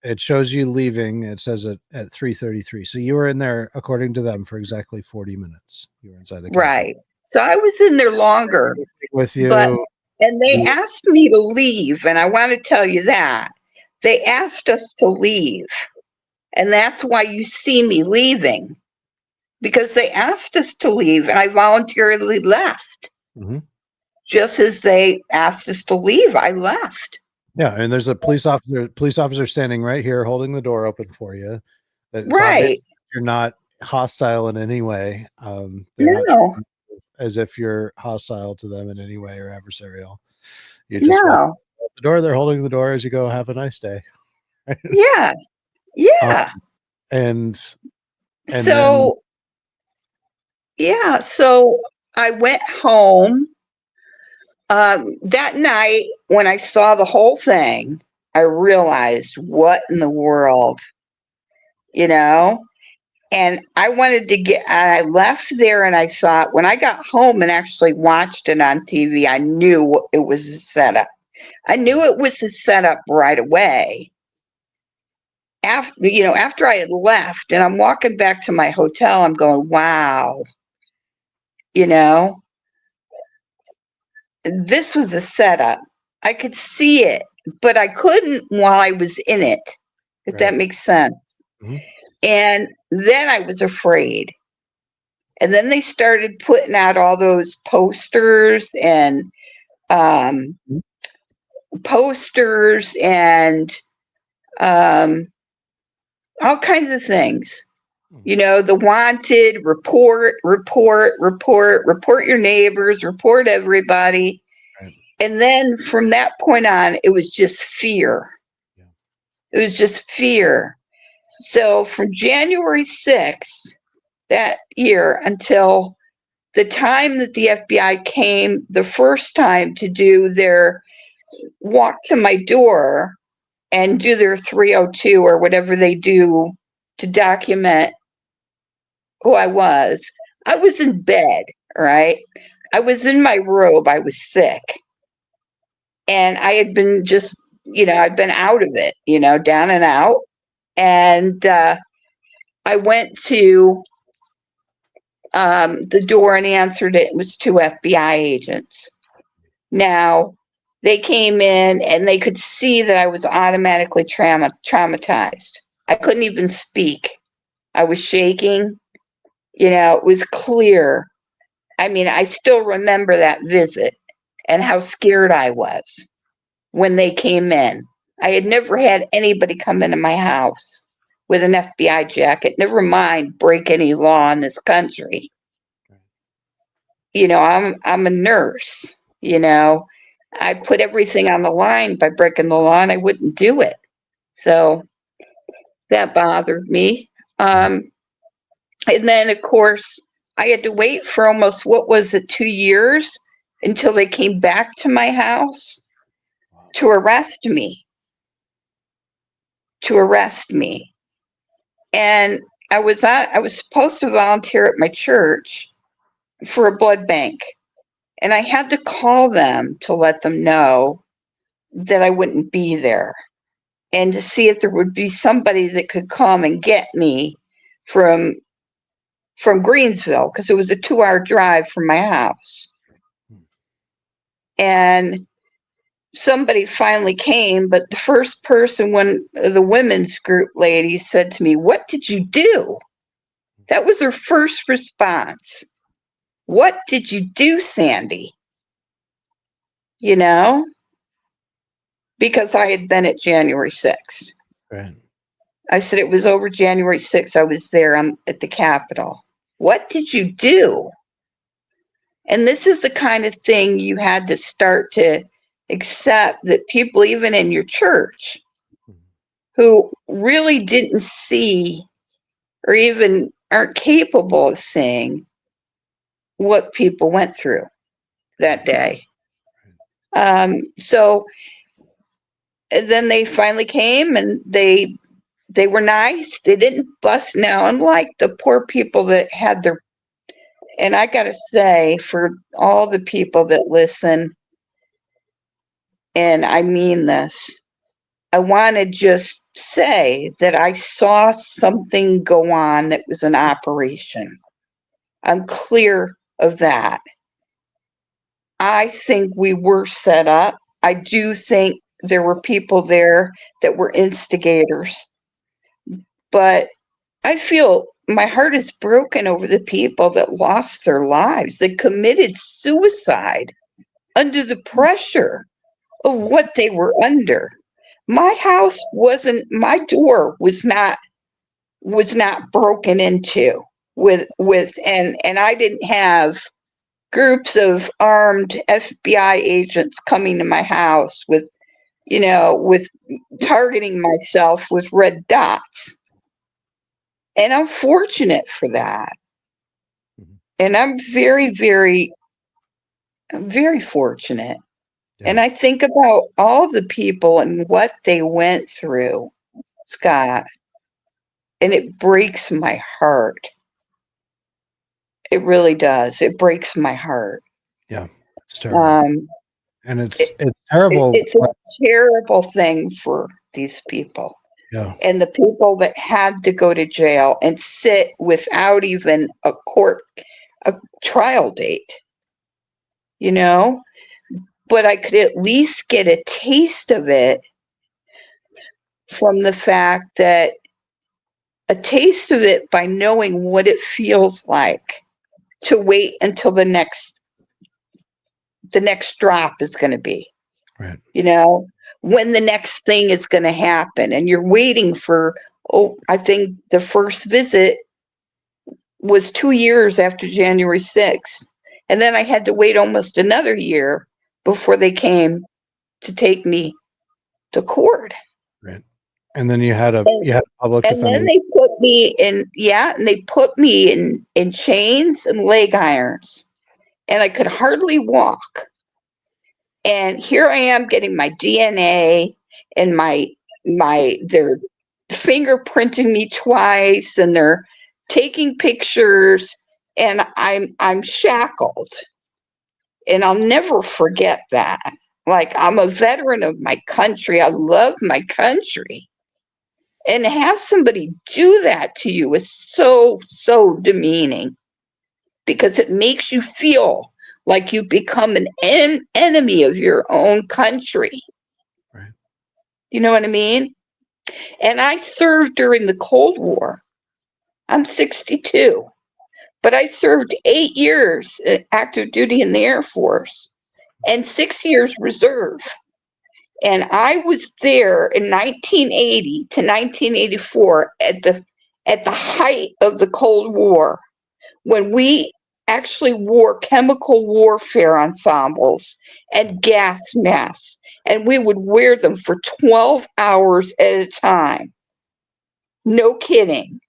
it shows you leaving. It says it at 3:33. So you were in there, according to them, for exactly 40 minutes. You were inside the Capitol. Right. So I was in there longer, With you. but, and they asked me to leave. And I want to tell you that they asked us to leave. And that's why you see me leaving, because they asked us to leave and I voluntarily left. Mhm. Just as they asked us to leave, I left. Yeah, and there's a police officer standing right here holding the door open for you. It's Right. obvious you're not hostile in any way. They're not No, treating you as if you're hostile to them in any way or adversarial. You just walk no. out the door, they're holding the door as you go, have a nice day. Yeah. Yeah. And So, yeah. So I went home. That night, when I saw the whole thing, I realized what in the world, you know? And I wanted to get, I left there and I thought, when I got home and actually watched it on TV, I knew it was a setup. I knew it was a setup right away. After I had left and I'm walking back to my hotel, I'm going, wow, you know, this was a setup. I could see it, but I couldn't while I was in it, if Right. that makes sense. Mhm. And then I was afraid. And then they started putting out all those posters and um, all kinds of things. You know, the wanted, report your neighbors, report everybody. Right. And then from that point on, it was just fear. Yeah. It was just fear. So from January 6th that year until the time that the FBI came the first time to do their walk to my door and do their 302 or whatever they do to document who I was in bed, right? I was in my robe. I was sick. And I had been just, I'd been out of it, down and out. And I went to the door and answered it. It was two FBI agents. Now, they came in and they could see that I was automatically traumatized. I couldn't even speak. I was shaking. It was clear. I mean, I still remember that visit and how scared I was when they came in. I had never had anybody come into my house with an FBI jacket, never mind break any law in this country. I'm a nurse, I put everything on the line by breaking the law and I wouldn't do it. So that bothered me. And then, of course, I had to wait for almost, 2 years until they came back to my house to arrest me. And I was supposed to volunteer at my church for a blood bank. And I had to call them to let them know that I wouldn't be there and to see if there would be somebody that could come and get me from Greensville, because it was a 2-hour drive from my house. And somebody finally came, but the first person, when the women's group lady said to me, "What did you do?" That was her first response. "What did you do, Sandy?" Because I had been at January 6th. Right. I said it was over January 6th. I was there. I'm at the Capitol. What did you do? And this is the kind of thing you had to start to accept, that people, even in your church, who really didn't see or even aren't capable of seeing what people went through that day. So and then they finally came, and they were nice. They didn't bust. Now, unlike the poor people that had their, and I gotta say, for all the people that listen, and I mean this, I want to just say that I saw something go on that was an operation. I'm clear of that. I think we were set up. I do think there were people there that were instigators. But I feel my heart is broken over the people that lost their lives, that committed suicide under the pressure of what they were under. My house wasn't, my door was not broken into with and I didn't have groups of armed FBI agents coming to my house with, with targeting myself with red dots. And I'm fortunate for that. And I'm very, very, very fortunate. Yeah. And I think about all the people and what they went through, Scott, and it breaks my heart. It really does. It breaks my heart. Yeah, it's terrible. And it's terrible. It's a terrible thing for these people. Yeah. And the people that had to go to jail and sit without even a trial date, but I could at least get a taste of it from the fact that by knowing what it feels like to wait until the next drop is going to be, right? When the next thing is going to happen, and you're waiting for, I think the first visit was 2 years after January 6th. And then I had to wait almost another year before they came to take me to court. Right. And then you had a public defender. And then they put me in chains and leg irons, and I could hardly walk. And here I am getting my DNA and they're fingerprinting me twice, and they're taking pictures, and I'm shackled. And I'll never forget that. Like, I'm a veteran of my country. I love my country. And to have somebody do that to you is so, so demeaning, because it makes you feel like you become an enemy of your own country. Right. You know what I mean? And I served during the Cold War. I'm 62, but I served 8 years active duty in the Air Force and 6 years reserve. And I was there in 1980 to 1984 at the height of the Cold War, when we actually wore chemical warfare ensembles and gas masks, and we would wear them for 12 hours at a time. No kidding.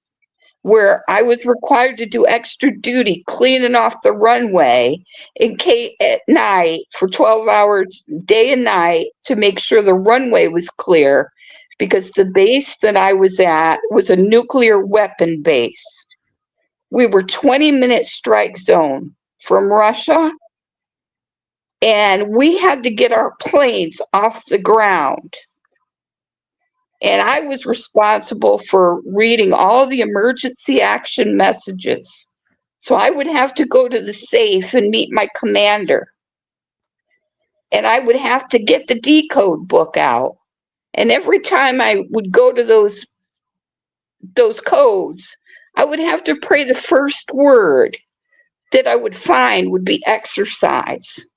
Where I was required to do extra duty cleaning off the runway at night for 12 hours, day and night, to make sure the runway was clear, because the base that I was at was a nuclear weapon base. We were 20-minute strike zone from Russia, and we had to get our planes off the ground. And I was responsible for reading all the emergency action messages. So I would have to go to the safe and meet my commander. And I would have to get the decode book out. And every time I would go to those codes, I would have to pray the first word that I would find would be exercise.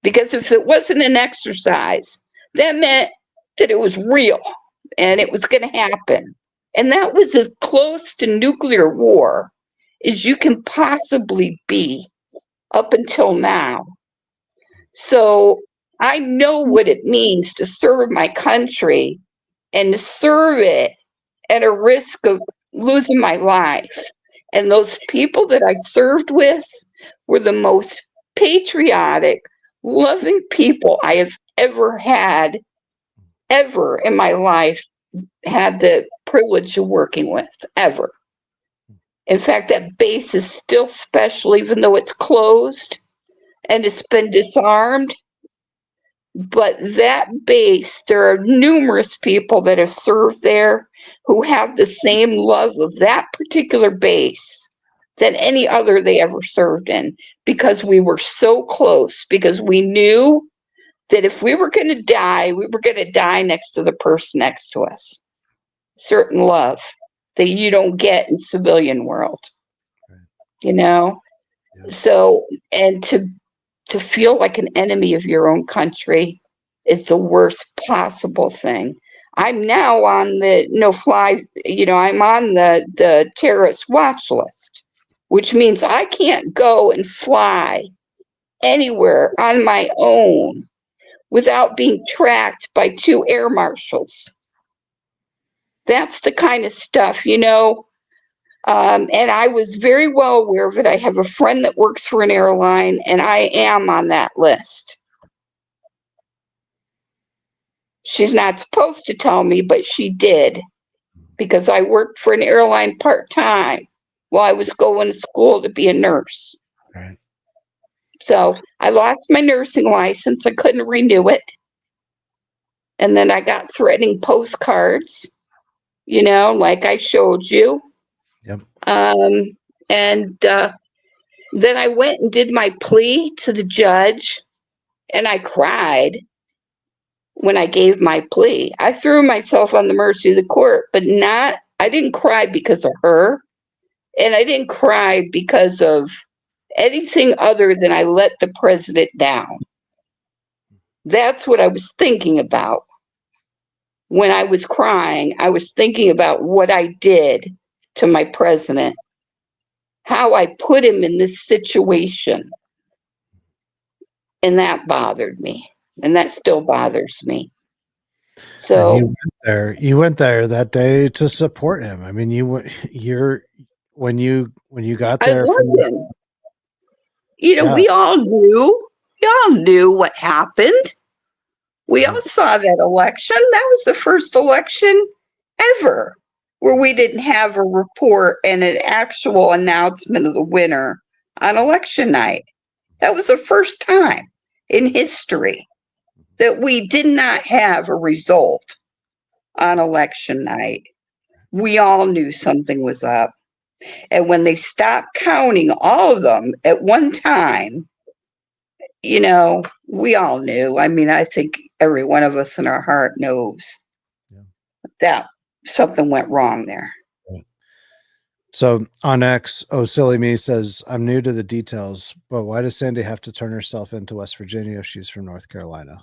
Because if it wasn't an exercise, that meant that it was real and it was going to happen. And that was as close to nuclear war as you can possibly be up until now. So I know what it means to serve my country and to serve it at a risk of losing my life. And those people that I served with were the most patriotic, loving people I have ever had, ever in my life, had the privilege of working with, ever. In fact, that base is still special, even though it's closed and it's been disarmed. But that base, there are numerous people that have served there who have the same love of that particular base than any other they ever served in, because we were so close, because we knew that if we were going to die, we were going to die next to the person next to us. Certain love that you don't get in civilian world, you know? Yeah. So, and to feel like an enemy of your own country is the worst possible thing. I'm now on the no-fly, I'm on the terrorist watch list, which means I can't go and fly anywhere on my own without being tracked by 2 air marshals. That's the kind of stuff, and I was very well aware of it. I have a friend that works for an airline, and I am on that list. She's not supposed to tell me, but she did, because I worked for an airline part-time while I was going to school to be a nurse. Right. So I lost my nursing license. I couldn't renew it. And then I got threatening postcards, like I showed you. Yep. And then I went and did my plea to the judge, and I cried when I gave my plea. I threw myself on the mercy of the court, but I didn't cry because of her, and I didn't cry because of anything other than I let the president down. That's what I was thinking about. When I was crying, I was thinking about what I did to my president, how I put him in this situation. And that bothered me. And that still bothers me. So you went there that day to support him. I mean, when you got there, I love him. Yeah. We all knew what happened. We all saw that election. That was the first election ever where we didn't have a report and an actual announcement of the winner on election night. That was the first time in history that we did not have a result on election night. We all knew something was up. And when they stopped counting all of them at one time, we all knew. I mean, I think every one of us in our heart knows that something went wrong there. So on X, Oh Silly Me says, I'm new to the details, but why does Sandy have to turn herself into West Virginia if she's from North Carolina?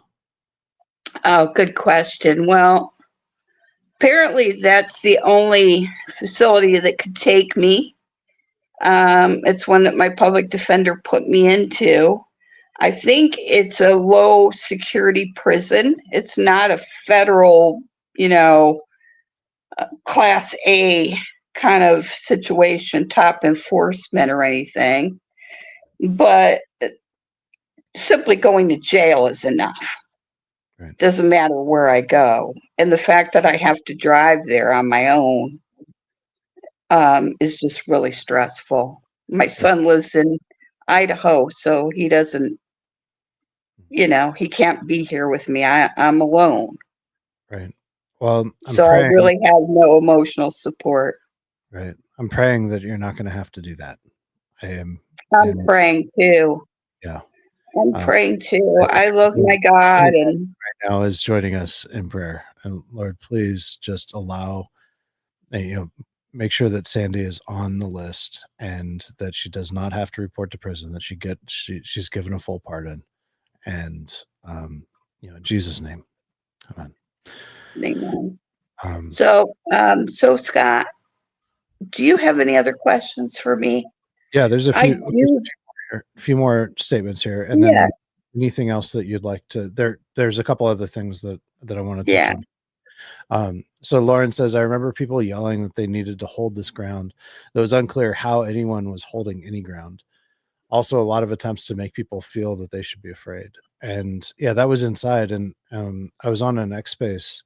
Oh, good question. Well, apparently that's the only facility that could take me. It's one that my public defender put me into. I think it's a low security prison. It's not a federal, class A kind of situation, top enforcement or anything. But simply going to jail is enough. Right. Doesn't matter where I go. And the fact that I have to drive there on my own is just really stressful. My son lives in Idaho, so he doesn't, he can't be here with me. I'm alone. Right. Well, I really have no emotional support. Right. I'm praying that you're not going to have to do that. I'm praying too. Yeah. I'm praying too. I love my God, and right now is joining us in prayer. And Lord, please just allow, make sure that Sandy is on the list and that she does not have to report to prison, that she's given a full pardon. And in Jesus' name. Amen. Amen. So Scott, do you have any other questions for me? Yeah, there's a I few, do, a few more statements here, and yeah, then anything else that you'd like to. There's a couple other things that I want to touch yeah. on. So Lauren says, I remember people yelling that they needed to hold this ground. It was unclear how anyone was holding any ground. Also, a lot of attempts to make people feel that they should be afraid. And yeah, that was inside. And I was on an X Space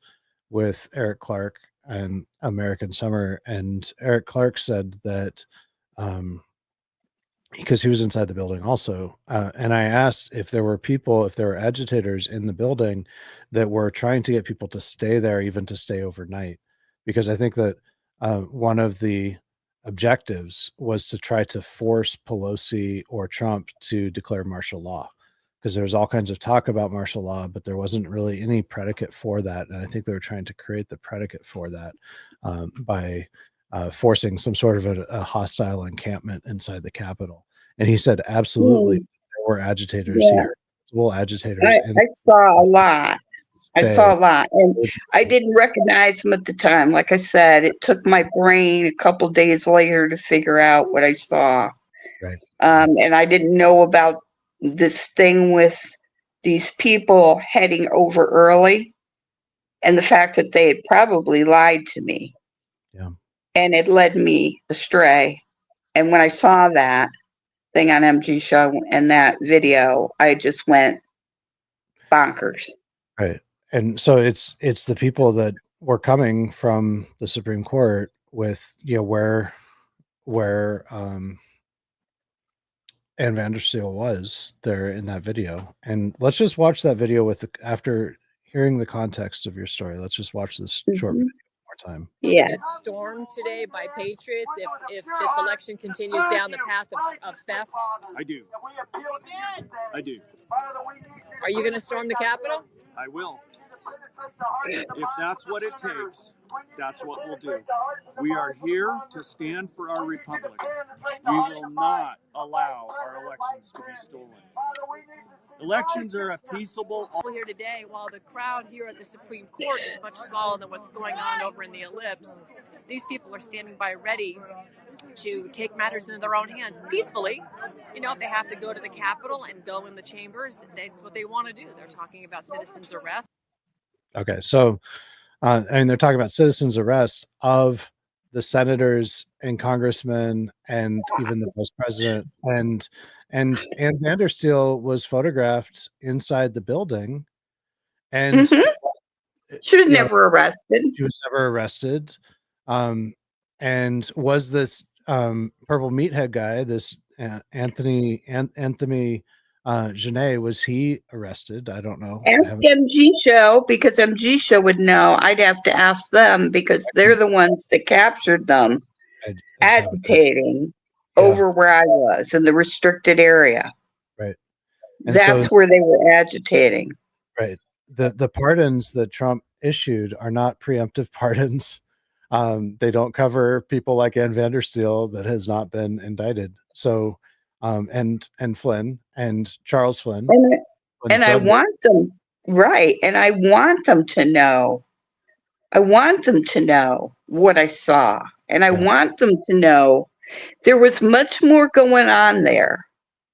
with Eric Clark and American Summer, and Eric Clark said that um, because he was inside the building also. And I asked if there were people, if there were agitators in the building that were trying to get people to stay there, even to stay overnight. Because I think that one of the objectives was to try to force Pelosi or Trump to declare martial law. Because there was all kinds of talk about martial law, but there wasn't really any predicate for that. And I think they were trying to create the predicate for that by forcing some sort of a hostile encampment inside the Capitol. And he said, absolutely, Mm, there were agitators. He yeah, heard multiple agitators in I saw a lot. I saw stay. a lot, and I didn't recognize them at the time. Like I said, it took my brain a couple days later to figure out what I saw. Right. And I didn't know about this thing with these people heading over early, and the fact that they had probably lied to me, Yeah. and it led me astray. And when I saw that thing on MG Show and that video, I just went bonkers. Right. And so it's the people that were coming from the Supreme Court with, where Ann Vandersteel was there in that video. And let's just watch that video after hearing the context of your story. Let's just watch this short Mhm. video one more time. Yeah. Get stormed today by patriots if this election continues down the path of theft? I do. I do. Are you going to storm the Capitol? I will. If that's what it takes, that's what we'll do. We are here to stand for our republic. We will not allow our elections to be stolen. Elections are a peaceable. Here today, while the crowd here at the Supreme Court is much smaller than what's going on over in the ellipse, these people are standing by ready to take matters into their own hands peacefully. If they have to go to the Capitol and go in the chambers, that's what they want to do. They're talking about citizens' arrest. Okay. So, they're talking about citizens' arrest of the senators and congressmen and even the vice president. And Ann Vandersteel was photographed inside the building, and Hmm. She was you know never arrested. she was never arrested. And was this purple meathead guy, this Anthony Genet, was he arrested? I don't know. I Ask haven't. MG Show, because MG Show would know. I'd have to ask them because they're the ones that captured them I just haven't. agitating Yeah. over where I was in the restricted area. Right. And That's so, where they were agitating. right, the pardons that Trump issued are not preemptive pardons. They don't cover people like Ann Vandersteel that has not been indicted. So, and Flynn and Charles Flynn. And I want them, right. And I want them to know. I want them to know what I saw. And I want them to know there was much more going on there.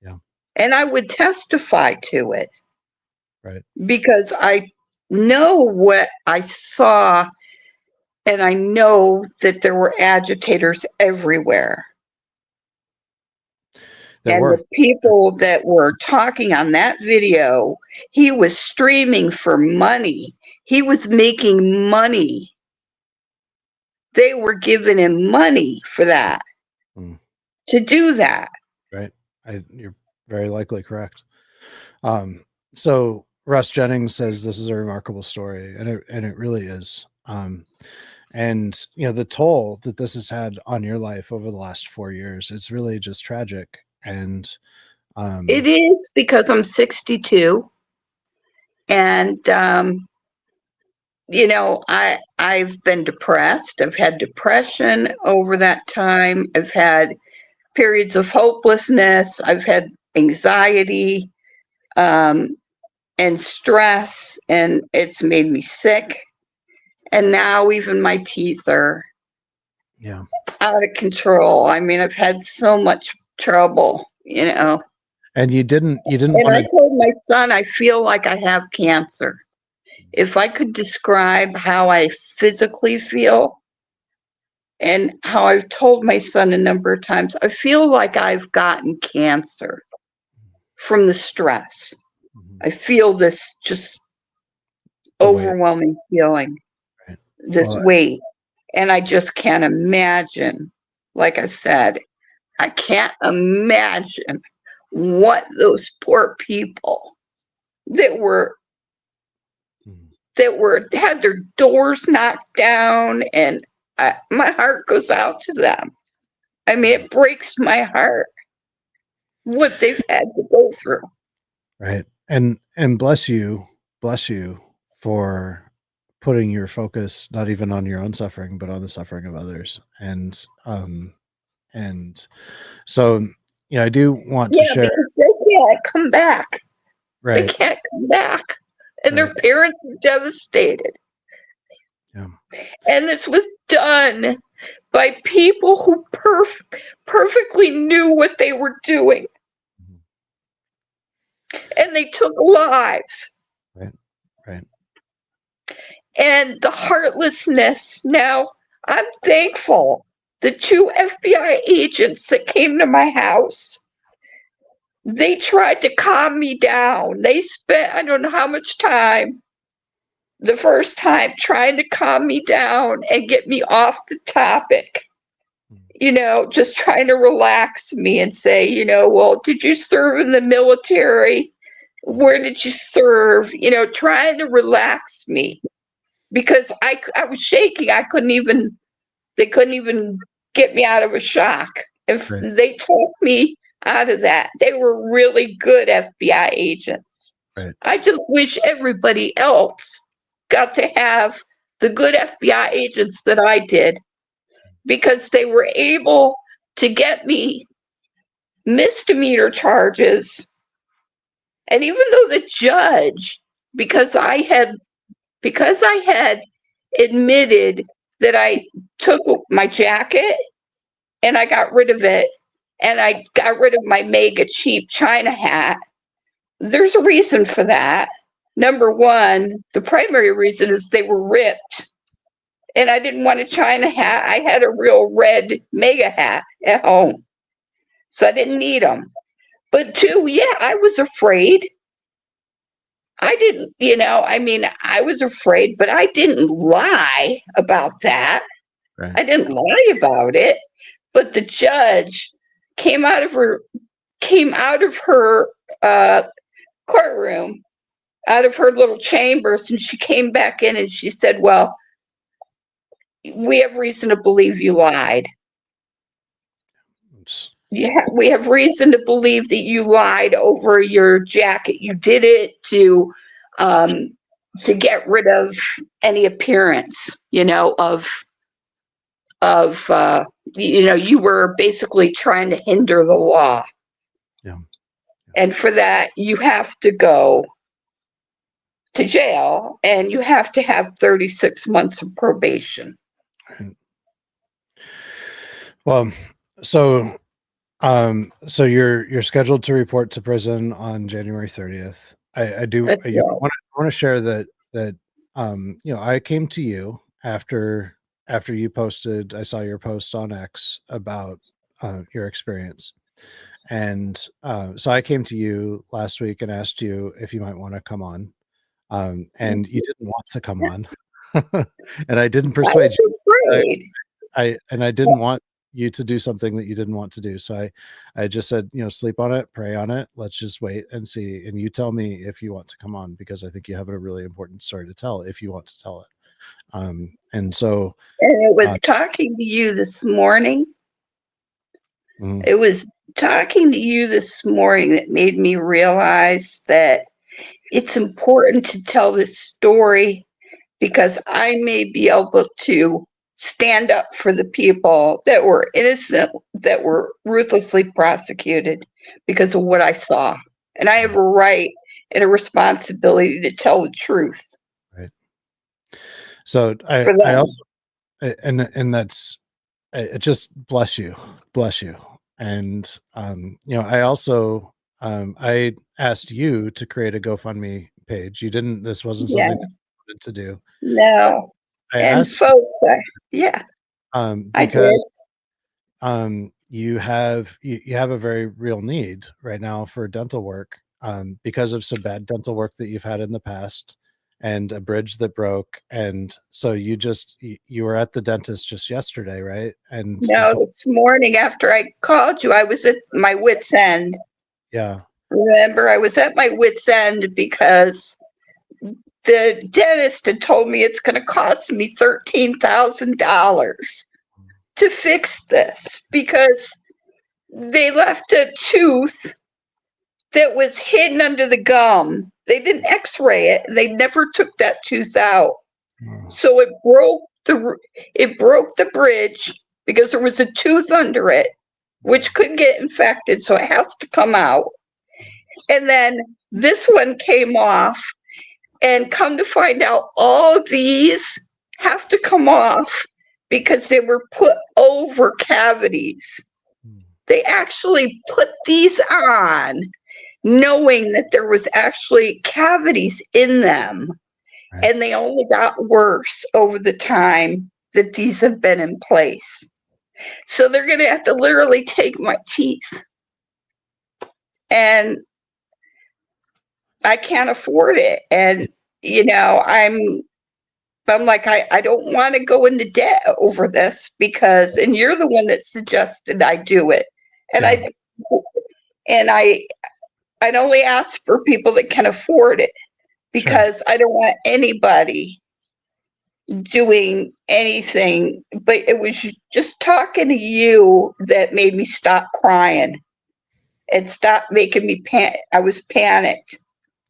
Yeah. And I would testify to it. Right. Because I know what I saw, and I know that there were agitators everywhere. The people that were talking on that video, he was streaming for money. He was making money. They were giving him money for that, to do that. Right. You're very likely correct. So Russ Jennings says this is a remarkable story, and it really is. And the toll that this has had on your life over the last 4 years, it's really just tragic. And it is, because I'm 62, and I've been depressed. I've had depression over that time. I've had periods of hopelessness. I've had anxiety and stress, and it's made me sick. And now even my teeth are out of control. I mean, I've had so much trouble, you know. And you didn't And want I to. told my son, I feel like I have cancer. If I could describe how I physically feel, and how I've told my son a number of times, I feel like I've gotten cancer from the stress. I feel this just The weight. overwhelming feeling, Right. this Well, weight. And I just can't imagine, like I said, I can't imagine what those poor people that had their doors knocked down, and my heart goes out to them. I mean, it breaks my heart what they've had to go through. right. And bless you for putting your focus not even on your own suffering, but on the suffering of others. And so, yeah, I do want to Yeah, share. because they can't come back. They Right. can't come back. And their Right. parents are devastated. Yeah. And this was done by people who perfectly knew what they were doing. And they took lives. Right. Right. And the heartlessness. Now, I'm thankful the 2 FBI agents that came to my house, they tried to calm me down. They spent, I don't know how much time the first time trying to calm me down and get me off the topic. You know, just trying to relax me and say, you know, well, did you serve in the military? Where did you serve? You know, trying to relax me because I was shaking. They couldn't even get me out of a shock. If Right. they took me out of that, they were really good FBI agents. Right. I just wish everybody else got to have the good FBI agents that I did, because they were able to get me misdemeanor charges. And even though the judge, because I had admitted that I took my jacket and I got rid of it, and I got rid of my mega cheap China hat, there's a reason for that. Number one, the primary reason is they were ripped. And I didn't want a China hat. I had a real red mega hat at home. So I didn't need them. But two, yeah, I was afraid. I didn't, you know, I mean, I was afraid, but I didn't lie about that. Right. I didn't lie about it. But the judge came out of her courtroom, out of her little chambers, and she came back in and she said, well, we have reason to believe you lied. Yeah, we have reason to believe that you lied over your jacket. You did it to get rid of any appearance, you know, of you know, you were basically trying to hinder the law. Yeah. And for that, you have to go to jail, and you have to have 36 months of probation. Right. Well, so you're scheduled to report to prison on January 30th. I want to share that you know, I came to you after you posted. I saw your post on X about your experience, and so I came to you last week and asked you if you might want to come on, and you didn't want to come on, and I didn't persuade you. I didn't want you to do something that you didn't want to do. So I just said, you know, sleep on it, pray on it. Let's just wait and see. And you tell me if you want to come on, because I think you have a really important story to tell if you want to tell it. And it was talking to you this morning. Mm-hmm. It was talking to you this morning that made me realize that it's important to tell this story, because I may be able to stand up for the people that were innocent, that were ruthlessly prosecuted because of what I saw. And I have a right and a responsibility to tell the truth. Right. So I also, and that's, it just bless you. And I also I asked you to create a GoFundMe page. You didn't. This wasn't Yeah, something that you wanted to do. no. I And asked folks, yeah, I because did. you have a very real need right now for dental work because of some bad dental work that you've had in the past and a bridge that broke. And so you were at the dentist just yesterday, right? And they No, told, this morning after I called you, I was at my wit's end. yeah, Remember, I was at my wit's end because the dentist had told me it's going to cost me $13,000 to fix this because they left a tooth that was hidden under the gum. They didn't x-ray it. They never took that tooth out. So it broke the bridge because there was a tooth under it, which could get infected, so it has to come out. And then this one came off, and come to find out, all of these have to come off because they were put over cavities. They actually put these on knowing that there was actually cavities in them. Right. And they only got worse over the time that these have been in place. So they're going to have to literally take my teeth. And I can't afford it. And, I'm like, I don't want to go into debt over this and you're the one that suggested I do it. And I'd only ask for people that can afford it because I don't want anybody doing anything. But it was just talking to you that made me stop crying and stop making me I was panicked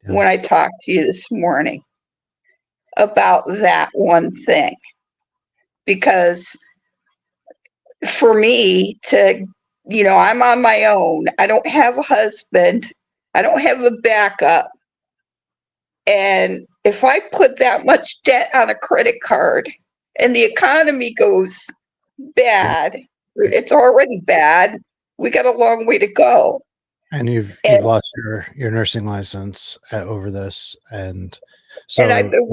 when I talked to you this morning about that one thing. Because for me I'm on my own. I don't have a husband. I don't have a backup. And if I put that much debt on a credit card and the economy goes bad, it's already bad. We got a long way to go. And you've lost your nursing license over this, and so and I've been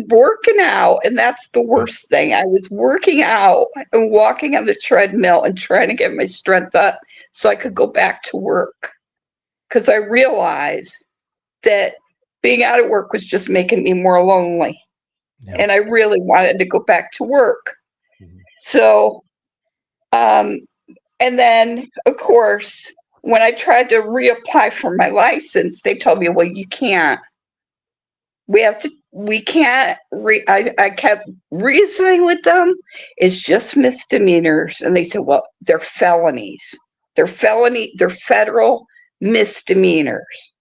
working out, and that's the worst thing. I was working out and walking on the treadmill and trying to get my strength up so I could go back to work, because I realized that being out of work was just making me more lonely, and I really wanted to go back to work. So, and then of course, when I tried to reapply for my license, they told me, well, you can't. We can't. I kept reasoning with them. It's just misdemeanors. And they said, well, they're felonies. They're federal misdemeanors.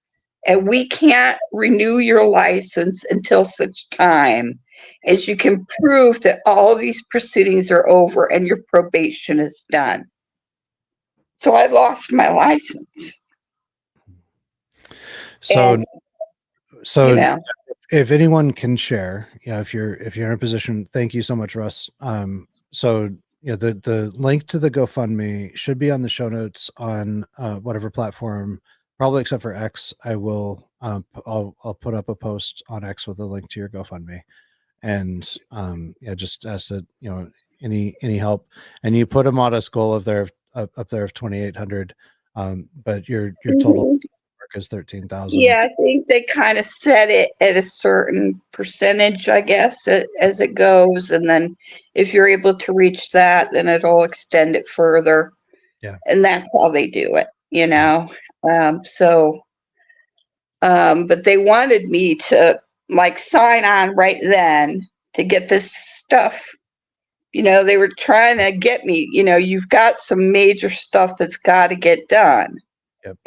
And we can't renew your license until such time as you can prove that all of these proceedings are over and your probation is done. So I lost my license. So, and, if anyone can share, if you're in a position, thank you so much, Russ. So the link to the GoFundMe should be on the show notes on whatever platform, probably except for X. I'll put up a post on X with a link to your GoFundMe, and just ask that any help, and you put a modest goal up there of 2,800, but your total work is 13,000. Yeah, I think they kind of set it at a certain percentage, I guess, as it goes. And then if you're able to reach that, then it'll extend it further. Yeah. And that's how they do it, but they wanted me to sign on right then to get this stuff. They were trying to get me, you've got some major stuff that's got to get done.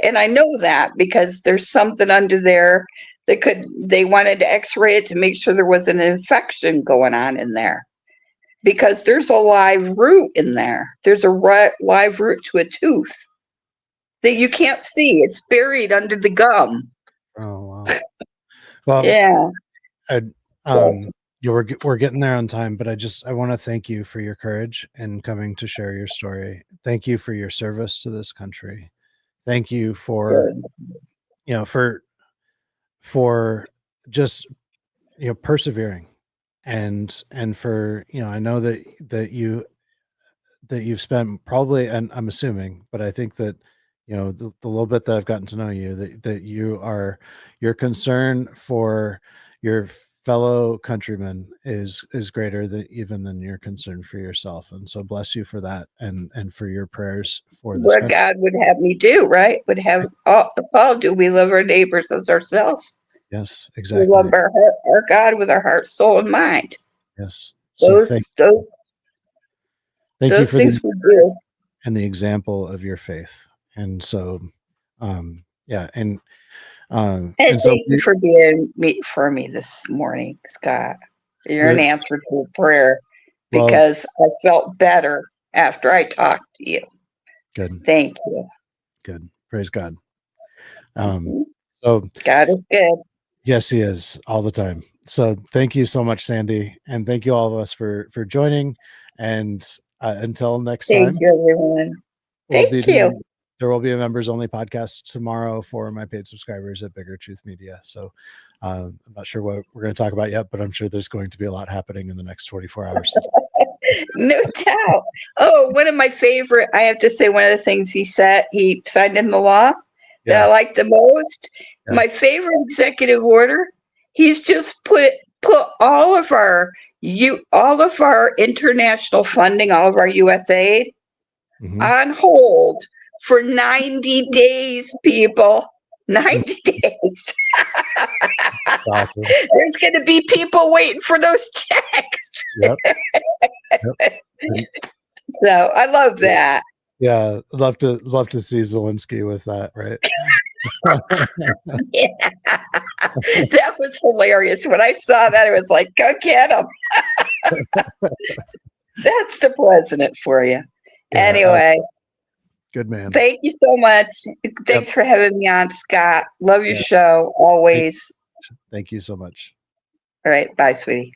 And I know that because there's something under there they wanted to x-ray it to make sure there wasn't an infection going on in there, because there's a live root in there. There's a live root to a tooth that you can't see. It's buried under the gum. Oh, wow. Well, yeah. we're getting there on time, but I want to thank you for your courage and coming to share your story. Thank you for your service to this country. Thank you for, you know, for just, you know, persevering and for, you know, I know that you've spent probably, and I'm assuming, but I think that, you know, the little bit that I've gotten to know you, that your concern for your fellow countrymen is greater than your concern for yourself. And so bless you for that, and for your prayers for this What country. God would have me do, right? Would have Paul do. We love our neighbors as ourselves. Yes, We exactly. love our God with our heart, soul, and mind. Yes. So thank you Those for things we do. and the example of your faith. And so, yeah. And And so thank you for being for me this morning, Scott. You're an answer to a prayer, because I felt better after I talked to you. Good. Thank you. Good. Praise God. So God is good. yes, he is all the time. So thank you so much, Sandy. And thank you all of us for joining. And until next time, Thank you, everyone. Thank you. There will be a members only podcast tomorrow for my paid subscribers at Bigger Truth Media. So I'm not sure what we're going to talk about yet, but I'm sure there's going to be a lot happening in the next 24 hours. No doubt. Oh, one of my favorite, I have to say, one of the things he signed into law that I like the most, my favorite executive order, he's just put all of our international funding, all of our US aid on hold for 90 days, people. 90 days. Awesome. There's going to be people waiting for those checks. Yep. So I love that. Yeah, love to see Zelensky with that, right? Yeah. That was hilarious. When I saw that, I was like, go get him. That's the president for you. Yeah, anyway. Good man. Thank you so much. Thanks for having me on, Scott. Love your show always. Thank you so much. All right. Bye, sweetie.